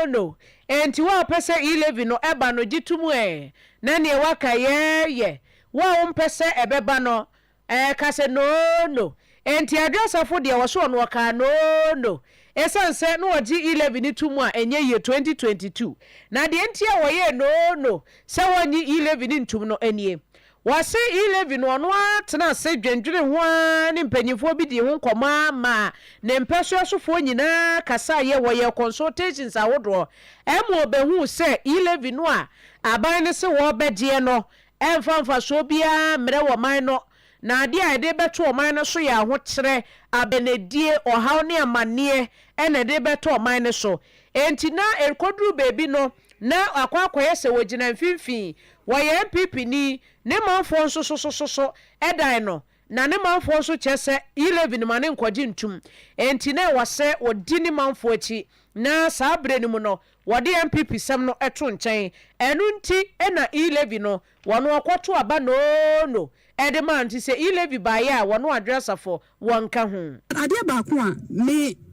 no enti wa pese e-levy no eba no gitumu na ne waka ye wa won pese ebeba no ka se no enti adwasafo de wo so no waka no esanse no ogi e-levy ni tumu a enye ye 2022 na de enti a wo ye no se wonyi e-levy ni ntum no enie wase e-levy no no atena se dwendwene ho ne mpanyifo bi di ho nkoma ma ne mpehso asofo nyina kasa ye wo ye consultations awodo emo obehu se e-levy no a aban ne se wo bedie no emfamfa so bia mre wo man no na ade a de beto o man no so ya ho kire abenedie ohaw ne amane ene de beto o man no so enti na erkoduru bebi no na akwakoye se wogina mfimfin wo ye MPP ni ne manfo so edan no na ne manfo so kyese 11 ma ne nkwaji ntum enti na wase odi ne manfo achi na saa bre ni mu no wode MPP sem no eto nkyɛn enu nti na 11 no wono akoto aba no ede man ti se 11 ba ya wono addressa for wonka ho ade ba ko a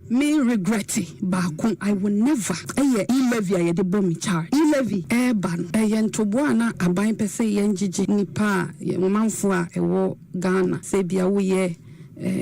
me regret baako I will never eye 11 a yede bom charge 11 ban ntobo ana aban pese yenjiji nipa wo manfo a ewo Ghana se bia wo ye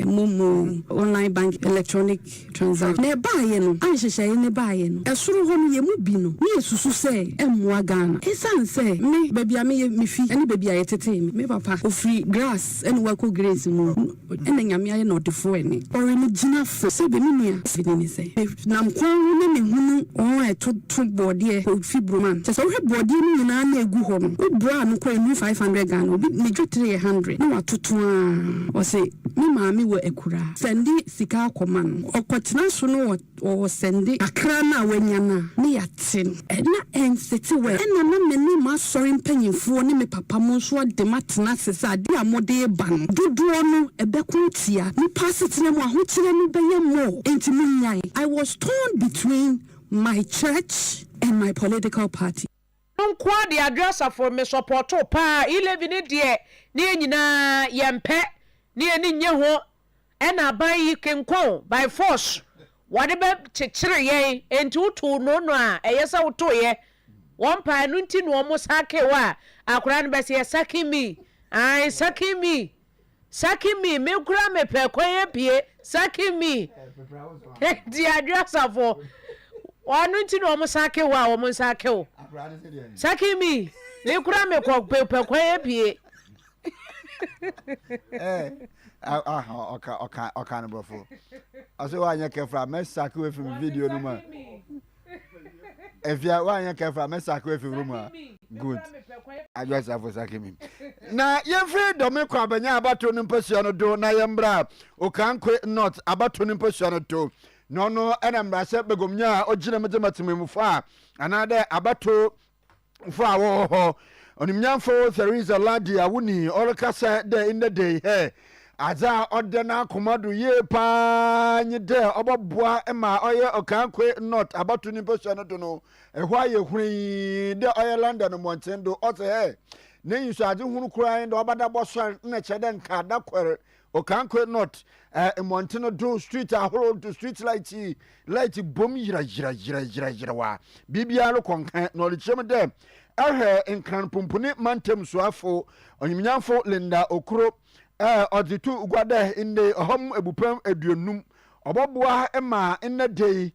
momo online bank electronic transaction ne baaye no anhyehyɛ ne baaye no ɛsoro hɔ no ye mu bi no ne yesusu sɛ emmoa Ghana esan sɛ me baabi a me fi ɛne baabi a yɛtete me papa ofri grass ɛne wako grace mu ɛne nyame ayɛ na ɔdefo ɛne ɔre no gyina fo sɛ be me nua sɛ ne sɛ nam kwan ne ne hunu ɔn ɛtoto bɔdeɛ ofi broman sɛ wohwɛ bɔdeɛ no nyinaa na egu hɔ no obra no kɔ enu 500 Ghana obi ne dwo 300 na watoto a ɔsɛ me maami wo ekura sendi sika akoma no okotena so no o sendi akra na wanya na ne yatin na ensete we na na meni ma sorry mpanyimfo ne me papa mo so de matena sesa de amode ba no dodo no ebekuntia ni pasitene mo ahotire no beye mo enti munyai I was torn between my church and my political party nkwa the address for me support pa 11 de ne nyina yempe ne ani nye ho ena ban yi kenkon by force wade be kyekere ye enti uto no a eyesa uto ye won pa no nti no mo sake wa akura no be se saki me ai saki me me kura me pe koye pie saki me di address for won nti no mo sake wa wo mo sake wo saki me kura me ko pe koye pie okay brofo aso wa nya kefra mesake we film video no ma efia wa nya kefra mesake we film room good address for sake me na yemfri do me kwa banya abato no mpasua no do na yembra okankwe not abato no mpasua no to no enambra se begomnya ogina metematememufo a anade abato fo awo ho onimnyamfo Theresa Ladi awuni orokasa de in the day he aza odena komado ye pa nye de oboboa ema oye okankwe not abatu ni poso no do no ehwa ye huri de oye London montendo ote he ne yiso ade hunu kura de obada boso na chede nka da kwere okankwe not monteno do street ahoro to street light bom yira wa bibia lo konkan no le chem de nkran pumpuni mantem soafo onyimnyamfo Linda Okuro oditu ugwada inde ohom ebupam aduonum oboboa ema inna day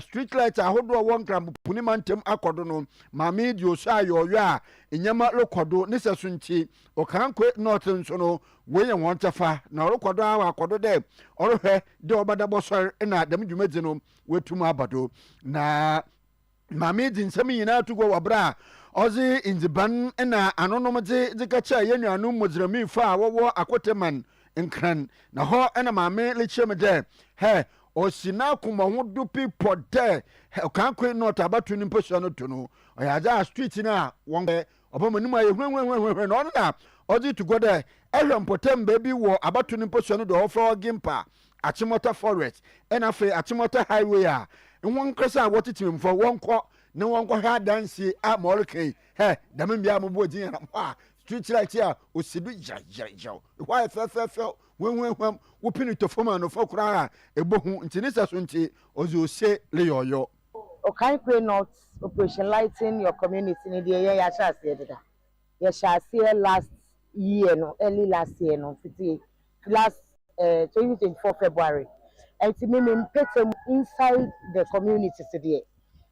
street light ahodo won nkran pumpuni mantem akodo no mame di osa yoyo a enyama lokodo ne sesunti okankwe north nso no weye won tafa na lokodo akodo de orohwe de obada bosor na dam dwumadi no wetum abado na mame di nsam yina tugo wabra ozi inziban na anonomde dikacha yenuanu mozrami fa wo akoteman nkran na ho na mame lechemde osina kuma ho dupi pode kankwe not abatu ni mposo no to no oyaja street na won obamanum aye hwehwehwe no na ozi to go there ehwempotem baby wo abatu ni mposo no do ofro gimpa achimota forest na fe achimota highway a won kresa wotitimfo won ko ne won ko ha dansi a molke dam bia mo bo din na street light here osidu ja why fe wen wo pinu to foma no fokura ebohu ntini saso nti ozi ose le yoyo okay pray not operation lighting your community ni dey ya sha se deda ya sha se last year no early last year no last 2024 February and to me petem inside the community today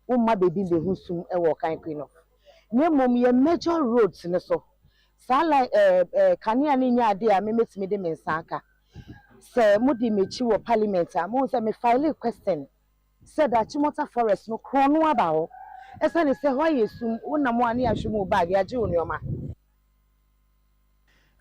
umma baby the husum e wo kan queen of nyemom ye major roads ne so sala kania ni nya ade a memetimi de mensaka se mudi mechi wo parliament a mo se me file question said that chimota forest no krono abawo esa ne se ho yesum wonamo ane ahwemo bag yaje onioma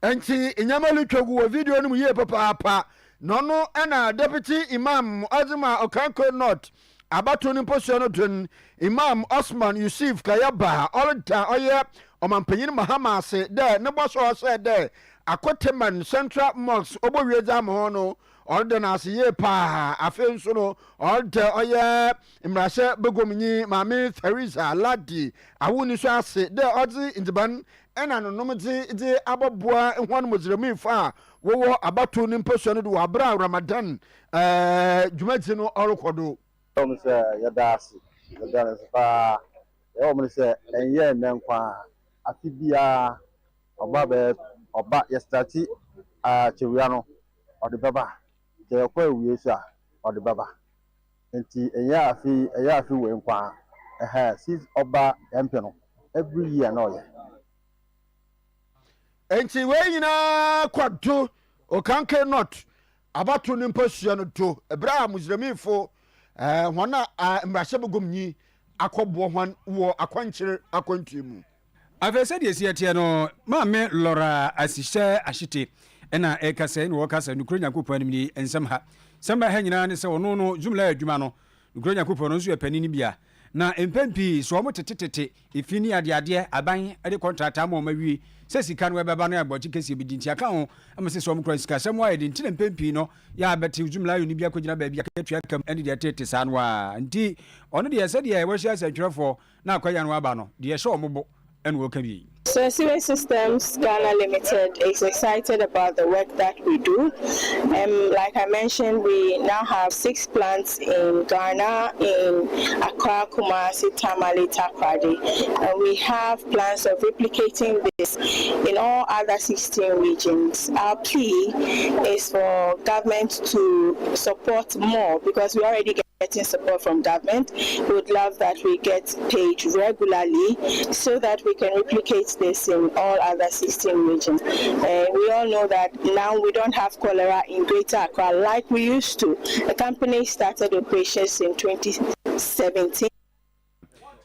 enti inyamalu twagu wo video no mu ye papa no na deputy imam Azima Okanko North abato ni poso no tun Imam Osman Yusuf Kayaba olda oye omampanyin Mahama se de ne boso se de akoteman Central Mosque obowie jam ho no ordinance ye pa afen so no order oye imrase begomnyi mame Teresa Ladi awuni so ase de odzi indiban ena no nomdzi de aboboa hwan mozremi fa wo abato ni mposo no do abra Ramadan dwumadzi no orokodo say yadasi pa say enye nenkwa afibia oba yestati chewia no ode baba je kwa wiye sha ode baba enti eya afi we nkwa since oba MP no every year no ye enti we nyina kwado okanke not abato ni mposo no do ebra muslimifo hona mrahye begomnyi akobo hwan wo akwankyere akwantuemu afese de sietie no maame Lora asihye ahite ena ekase ni wokasa nukro nyankopon ni ensem ha samba ha nyina ne se ono no jumla adwuma no nukro nyankopon no so epani ni bia na empempi so omo tetetete efini ade aban ade contract ama mawie se sika no ebeba no abochi kesi bidinti aka ho amese so omo kra sika sem wa edinti na empempi no ya abete jumla yo ni bia kogina ba bia katua kam ene de tete sanu a nti ono de yese de wo hia satwerefo na akwaya no aba no de yese omobo ene wo ka bi. So Sewage Systems Ghana Limited is excited about the work that we do. Like I mentioned, we now have 6 plants in Ghana, in Accra, Kumasi, Tamale, Takoradi. And we have plans of replicating this in all other 16 regions. Our plea is for government to support more because we already getting support from government. We would love that we get paid regularly so that we can replicate this in all other 16 regions. We all know that now we don't have cholera in Greater Accra like we used to. The company started operations in 2017.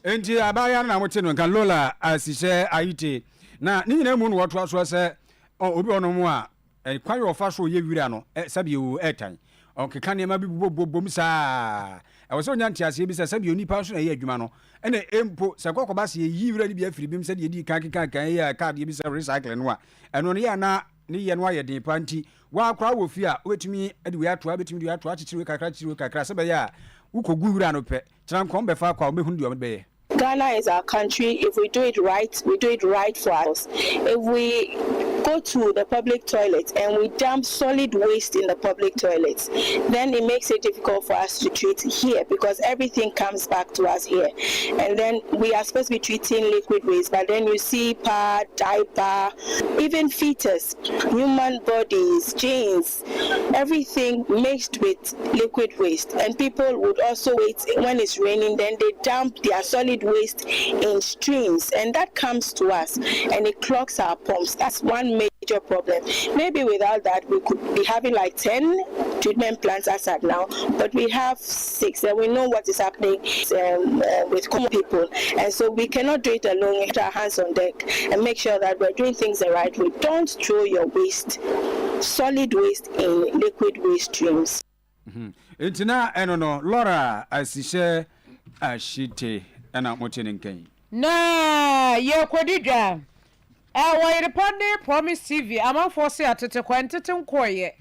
Enti abaya na mote no kan Lola asise ayite na ni nyina mu no woto aso se obi ono mu a kwan yo fa so ye wira no sabi o etan okeka ne ma bi bobom saa e wo so nya ntiase bi sabi onipa so na ye adwuma no ene empo se kokoba se yi wira ni bi afiri bim se de di kan ya card ye bi se recycle no a eno ne ya na ne ye no aye den panti wa akwa wo fi a wetumi de we ato abetumi de ato achichiri we kakra se be ya ukogu wira no pe tran kom be fa kwa obehunu de be ye. Ghana is our country. If we do it right, we do it right for us. If we go to the public toilet and we dump solid waste in the public toilets, then it makes it difficult for us to treat here because everything comes back to us here. And then we are supposed to be treating liquid waste, but then you see pad, diaper, even fetus, human bodies, jeans, everything mixed with liquid waste. And people would also wait when it's raining, then they dump their solid waste in streams, and that comes to us and it clogs our pumps. That's one major problem. Maybe without that we could be having like 10 treatment plants as at now, but we have 6 and we know what is happening with common people, and so we cannot do it alone. We have our hands on deck and make sure that we're doing things the right way. Don't throw your waste, solid waste, in liquid waste streams. Intina enono Laura asise ashite ana motene nkan na ye kodidwa Oyerepa ne Promise TV amanfo se atete kwantete nkoye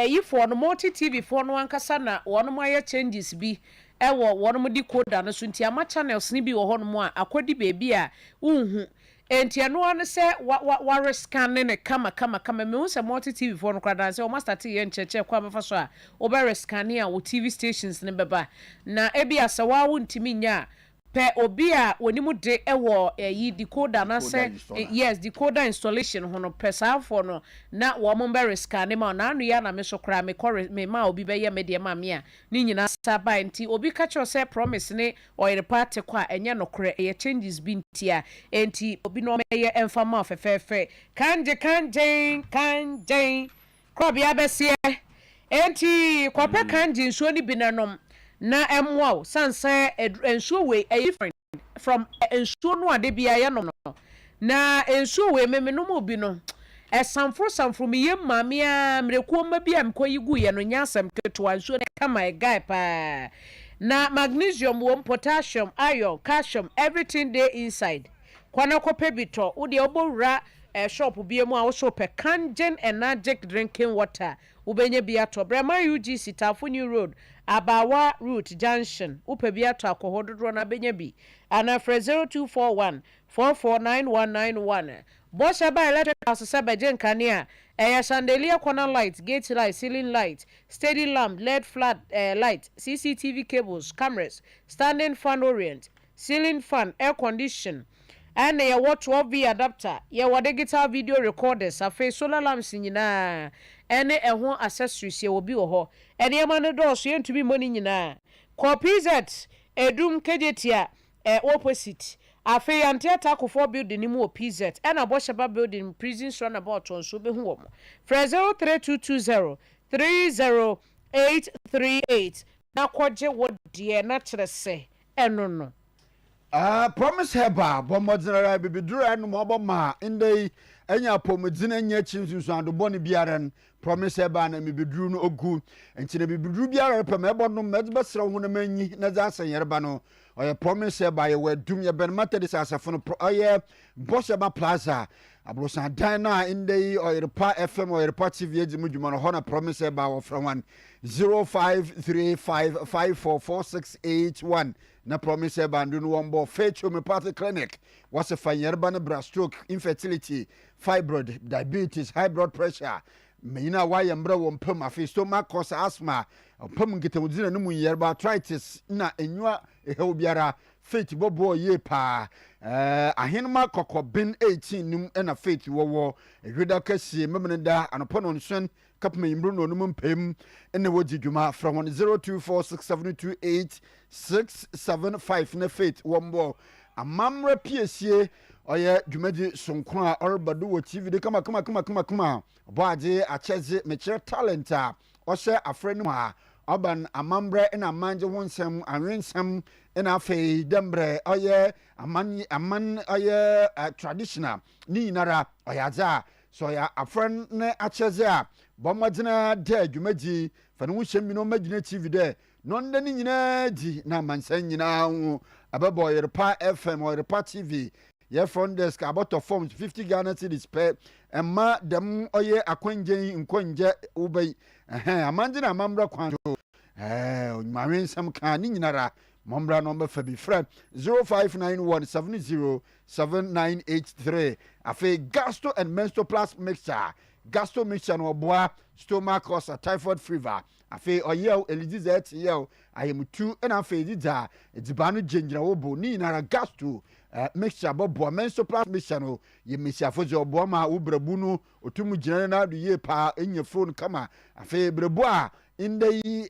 yifo no multi TV fo no ankasa na wono maye changes bi ewo wono mo decoder no so nti ama channels ni bi wo hono mo a akodi bebi a unhu enti eno an se wa scan ne kama me hu se multi TV fo no kwada se o master T ye ncheche kwa befa so a o be scan ya wo TV stations ne beba na ebi asa wa wo ntimi nya pe obi a wonimu de ewo yi decoder na se yes decoder installation hono pesa for no na wo mo be scan ma na anu ya na me so kra me ma obi be ye me de ma me a ni nyina saba nti obi ka cho se Promise ne Oyerepa te kwa enye no kre ye changes bi ntia enti obi no me ye emfama fefefe kanje Krobea besie enti kwape kanje nsuo ni binanom na emwa sanse ensuo we different from ensuo no ade bia ye no na ensuo we memenom obi no esanfro me ye mame a mrekuo ma bia mkoyigu ye no nyasem keto ensuo ne kama e guy pa na magnesium wo potassium iron calcium everything there inside kwana kope bito wo de obowura shop bi mu a wo shop Kangen Energic drinking water ubenya bi ato Brema UGC Tafuni Road Abawa Route Junction upe bi ato akohododro na benya bi ana fra 0241 449191 Bosha ba electric house sabajen kania chandelier corner light, gate light, ceiling light, steady lamp, LED flat light, CCTV cables, cameras, standing fan orient, ceiling fan, air condition, and a 12V adapter, your digital video recorders, a face solar lamps in yana, and a home accessories ye will be ho, and your man doors you to be money yana. Copies at a doom kejetia, opposite. Afei antiata akofo building mu PZ and Aboshaba building prison runabout on so be hu omo. Fra 03220 30838 na kwaje wodie na kire se eno no. Promise heba bomodinara bibiduru anu mo ma indei enya pomodina enya chimsunsu ando boni biaren promise heba na bibiduru no ogu enchine bibiduru biaren pem ebo no medbe sra hu na manyi na za asenyereba no oye promise heba ye wadum ye ben mata dis asafo no oye Bosheba Plaza abrosan dan na indei Oyerepa FM Oyerepa TV edimudwuma no hona promise heba wo from 0535544681 na promise bandu no wombo faith homeopathic clinic was a fanyerba na bra stroke infertility fibroid diabetes high blood pressure meina why mbra wo mpam afi stomach cause asthma pam ngitamudina no mu yerba arthritis na enwa ehe biara faith bobo ye pa ahenma kokobin 18 num na faith wo ehweda kasie memneda anopono nson kapma yimbru no num mpem ene woji dwuma from 0246728675 na faith wombo amamra piesie oye dwumadi sonkon a orbado wo tv de kama boaje acheze mechere talent a ohye afrenu a oban amambre na manje wonsem anwensem na afei dembre oye aman oye traditional ni nara oyaza so ya afren ne acheze a bomwadina de dwumadi fane wo hyem no magina tv de nonde ni nyina di na mansan nyina hu ababo Oyerepa FM Oyerepa TV your front desk about of forms 50 Ghana cedis per emma dem oye akwanjen nkonje ubay amanje na mamra kwanjo mawen sam kan ni nyinara mamra number fabi friend 0591707983 afi gastro and menstrual plus mixture gastro mixture no boa stomach cause typhoid fever afi oye elizet ye ayem 2 and afi dida edibanu gengira wobo ni nyinara gastro mixture bobo menstrual plus mixture no ye mixture fozi obo ma ubrabu no otumu gina na do ye pa enye phone kama afi brebu a indei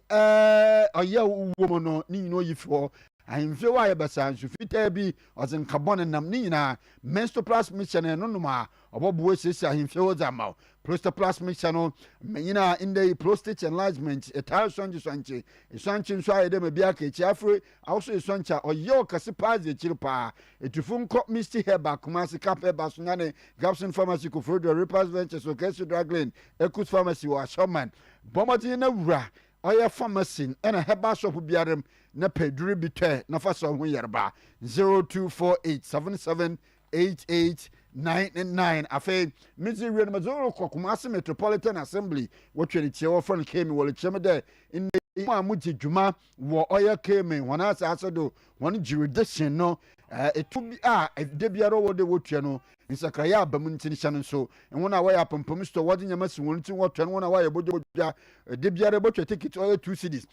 oye uwo no ni nyino yifo ahimfe wa ye basa nsu fita bi ozin carbon nam ni nyina menstrual plus mixture no no ma obobo sesi ahimfe wo zama prostate plus mixture no menyina indei prostate enlargement etal sonje sonche sonche so ayede me bia ka echi afre awso soncha oye okase paze chirpa etufun ko misty heba kumasi cap heba sunane Gapson pharmacy ko Frodo Repas Ventures so Kesu Draglin Ekus pharmacy wa Shoman bomati na wura oye pharmacy na heba shop biarem na peduri bitwe na fa so ho yerba 0248778899 afi mizi wi na mazoro Kumasi Metropolitan Assembly wotwe tie wo fon kemi wole cheme de in mu amuti dwuma wo oye kemi wona asaso won jurisdiction no etu bi a de biaro wo de wotwe no nsakaya abam ntini hya no so wona wa ya pompom sto wode nyama si won tin wotwe no wona wa ya bodja de biaro botwe ticket oye 2 cedis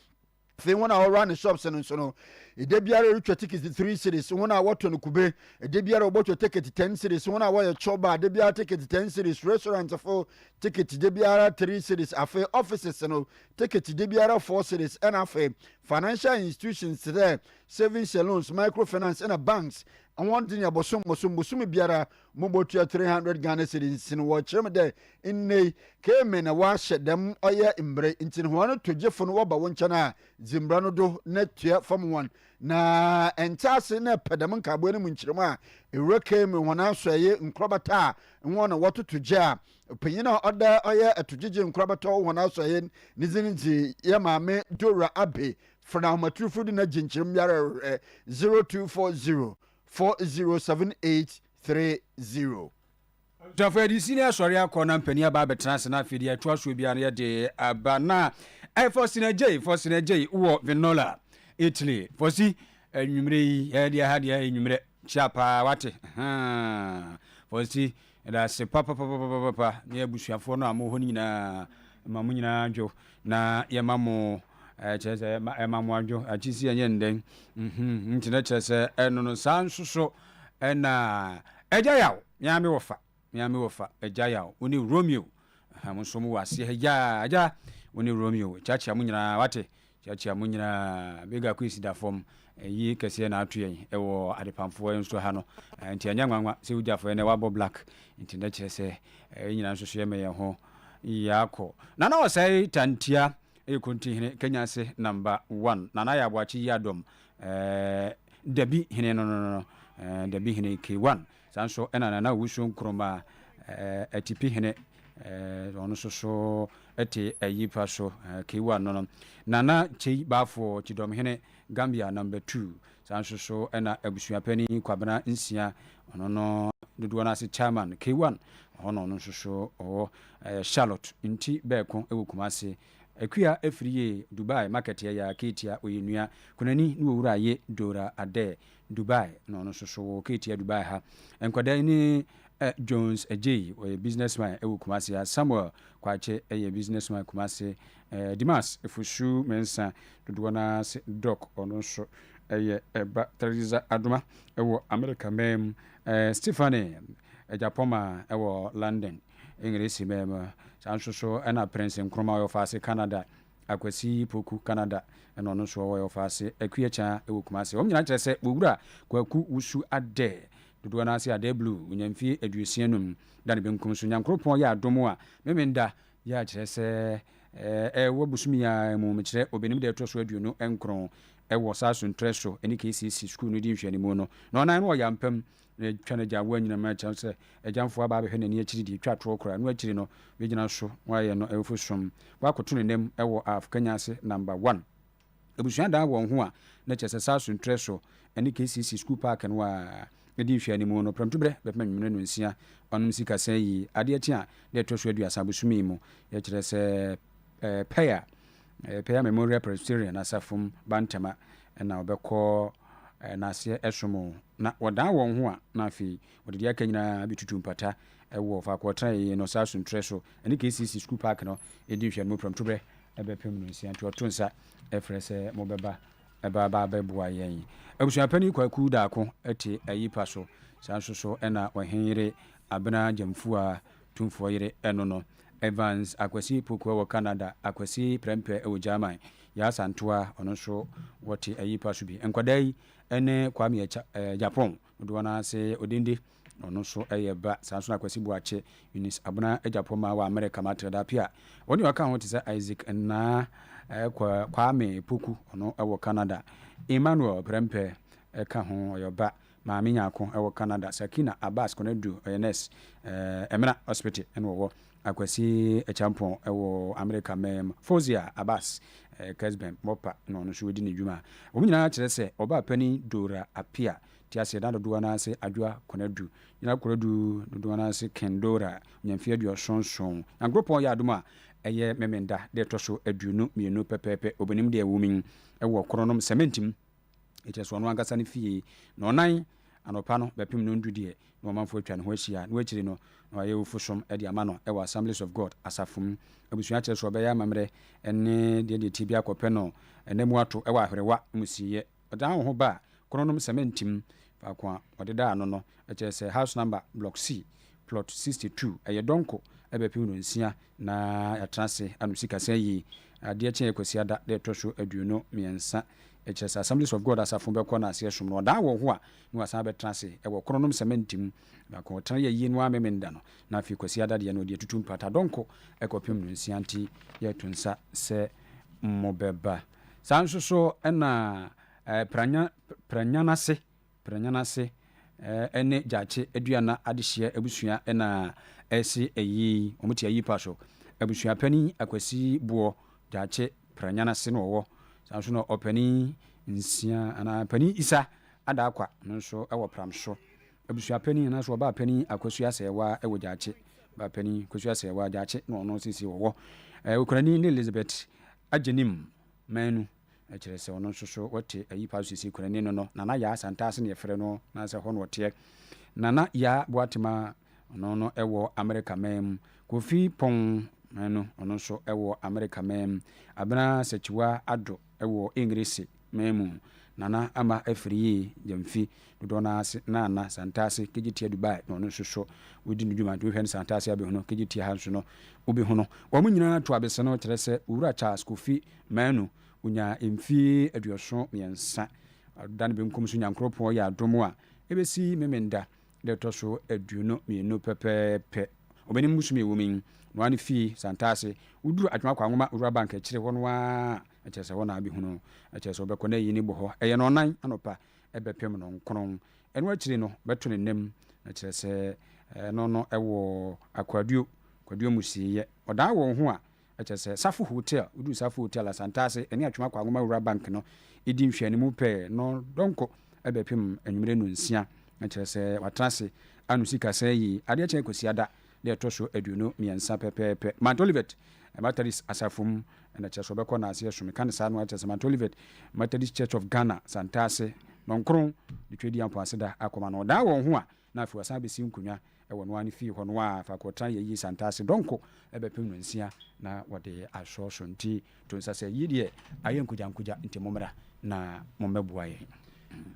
fe wona wa run the shops no so no de biaro retwe ticket 3 cedis wona woto no kube de biaro botwe ticket 10 cedis wona wa ya choba de biaro ticket 10 cedis restaurant for ticket de biaro 3 cedis afi offices no ticket de biaro 4 cedis and afi financial institutions there savings loans microfinance and banks and one thing abosom biara mobotua 300 Ghana cedis in wo chem de in keme na wa hyedem oye imbre ntin ho no tojefo no wo ba woncha na zimbra no do na tua fam one na entase na pedam nkabo ne munkyerem a ewura keme wona soye nkrobata won na wototoje a penyina oda oye atojeje nkrobata wona soye nizinji ye maame Dora Abe for matrufu na jinkyerem yara 0240 407830. Tafo di senior sorry akona mpani aba betena se na afidi atwa so bia na de abana Forestry wo Vinola Italy Forestry enwumre yi ya dia ha dia enwumre chapa wate Forestry da se papa ne abusuafo no amo ho nyina mamu nyina dwo na ye mamo chese mamu adwo achisi enye nden ntina chese eno no sansoso na eja yawo nyame wofa eja yawo oni Romeo amuso mu wase aja oni Romeo chachi amunyina wate chachi amunyina bega kwisi form yi kese na atoyen ewo adepamfo enso ha no nti anya nwanwa se ujafo ne wabo black nti na chese nyina nso so yeme ye ho yako nana wasai tantia ekonti hene Kenya se number 1 nana ya bwachi yadom dabi hene no dabi hene K1 sanso ena na wusu nkroma atipi hene ono so eti ayipa so K1 no nana chei bafo chidom hene Gambia number 2 sanso so ena abusuapani kwabena nsia ono no dodo na se chairman K1 ono no so Charlotte nti beko ewukumase akua efriye Dubai market ya ketia oyenua kunani ni wura ye Dora Ade Dubai no no so ketia Dubai ha enkwada ni Jones Ejay o businessman ewukumase ya Samuel kwache businessman kumase Dimas efusu mensa dodo na se doc ono so eba Teresa Aduma ewo America mem Stephanie Japoma ewo London English mem sanso so ena Prince Nkrumah yo fase Canada akwasi poku Canada eno no so yo fase akuacha ewo kumase omnyina kire se bowura kwaku wusu ade dodo na ase ade blue unyamfie aduosianum dane benkum so nyankropon ya adomo a memenda ya kire se wabusumi ya mu mekire obenim de to so aduonu enkron ewo saso ntreso eni KCC school no di nhwani mu no na onan no ya mpam twana jawo anyina ma cha se ejamfo aba be hene ne akiri di twa to okra no akiri no begina so waye no efosom wakoto ne nem ewo Kenya se number 1 ebusuan da won ho a na chese saso ntreso eni KCC school park no a edi nhwani mu no pramtubre be pamnwene no nsia onum sika san yi ade achi a de to so aduasa busumi mu ya kire se Paya Memorial Presbyterian asafum bantama na obekọ na ase esomo na wodan won ho a na afi wode aka nyina bitutu mpata ewo fa kwọtra yi no saso ntreso eni KCC school park no edi hwe no pramtubre ebepem no nsia nti otonsa efrese mobeba eba beboa yen abusuapani kwaku daako eti ayipa so sanso so ena ohenire abena jamfu a tumfo yire eno no Evans akwasi poku wa Canada akwasi prempe ewo German ya santoa ono so wote ayipa so bi enkwadai ene kwame Japan do na se odinde ono so ba sanso akwasi buache unis abuna Japan ma wa America matrada pia woni waka ho te se Isaac na kwame poku ono ewo Canada Emmanuel prempe ka ho yoba maame nyako ewo Canada Sakina Abbas konedu ONS Emena Hospital enwo akwasi champon ewo America mem Fozia Abbas Kesben Mopa no no so di ne dwuma omunyina kire se oba pani Dora Apia ti ase da do na ase adwa konedu nyina konedu do na ase Kendora nyamfie aduo sonson agropon ya aduma eye memenda de to so aduonu mienu pepepe obenim de ewumin ewo kronom cementim eteso no angasa ne fie no nan anopa no bepem no ndudie no manfo atwa ne ho ahia no akiri no na aye ofusom e de amano e wa Assemblies of God asafum abusua kire so beya mamre ene de tibia kope no ene mu ato e wa ahwerewa musiye odan ho ba kronom cementim fa kwa odeda ano no e kire se house number block C plot 62 eye donko e bepem no nsia na yatrase anusika sayi ade ache kwasi ada de toso aduono miensa HS Assemblies of God asafo beko na ase som no da wo ho a ni wasan betrase e wo kronom cementim na ko tan ye yi no amemenda no na afi kwasi ada de no de tutu mpata donko e kopem no nsianti ye tunsa se mobeba sanso so na pranya na se ene jache aduana adehye abusua na esi eyi omuti ayi paso abusua pani akwasi buo jache pranya na se no wo sanso no opani nsia ana pani isa ada akwa nso ewo pramso abusua pani na so ba pani akosua sewa ewo gyache ba pani akosua sewa gyache no no sisi wo okurani ne Elizabeth agyenim manu akire se ono soso wote ayi pa sisi kurani no na ya asantase ne yefre no na se ho no wote nana ya boatema ono ewo America mem Kofi Pon manu ono so ewo America mem abena sechiwa ado ewo English memu nana ama afiri jamfi dodo na na santase kegitia Dubai no no soso wodi ndwuma do hwen santase abe hono kegitia ha so no obi hono wo mu nyina to abese no kire se owura Charles Kofi manu unya emfi aduoso miensa dan be nkom so nyankropo ya adomo a ebesi memenda de to so aduno mienu pepepe obeni musumi womin no ani fi santase uduru adwuma kwa ngoma owura bank akire hono a achese wona abi hunu achese obekọ na yini bo ho eye no nan anopa ebepem no nkron eno akire no beto ne nem achese no ewo akwaduo musiye oda wo ho a achese Safu Hotel udu Safu Hotel asantase eni atwuma kwa ngoma owura bank no edi nhwani mu pe no donko ebepem enwumere no nsia achese watrase anusika sayi ade ache kosiada de to so aduno miensa pepepe Mantolivet Methodist asafum na cheso beko na ase so mekan sa no achese Mantolivet Methodist Church of Ghana santase nonkron de twedi ampo aseda akoma no da wo ho a na afi wasa besi nkunya ewo no ani fi ho no a fa kotan yi santase donko ebepem no nsia na wode aso so nti to nsase yi de ayenkuja nti momra na mommeboa ye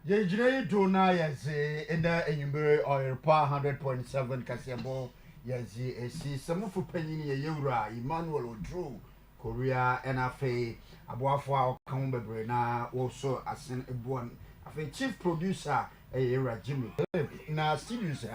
ye jire do na yeze enda enyumbere Oyerepa 100.7 kasebo yezi esi samufu panyini ye yewura Emmanuel Odro Korea NFA aboafo a kan bebre na wo so asen ebuan afa chief producer Era Jimmy na studios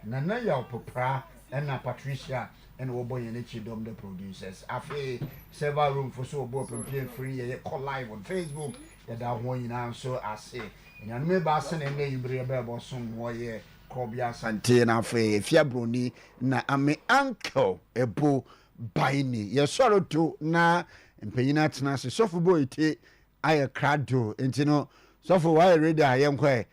na ya opopra na Patricia and Oboy and Chidom the producers afa several room for so obo pempie free ye call live on Facebook ya da ho nyina so ase nya no me ba se na ne yibre be bo so wo ye Krobea Asante na afa Afia Broni na ame uncle Ebo Baini ye soro to na mpanyina tena se sofo boy te aye krado enti no sofo wa ready ayem kwa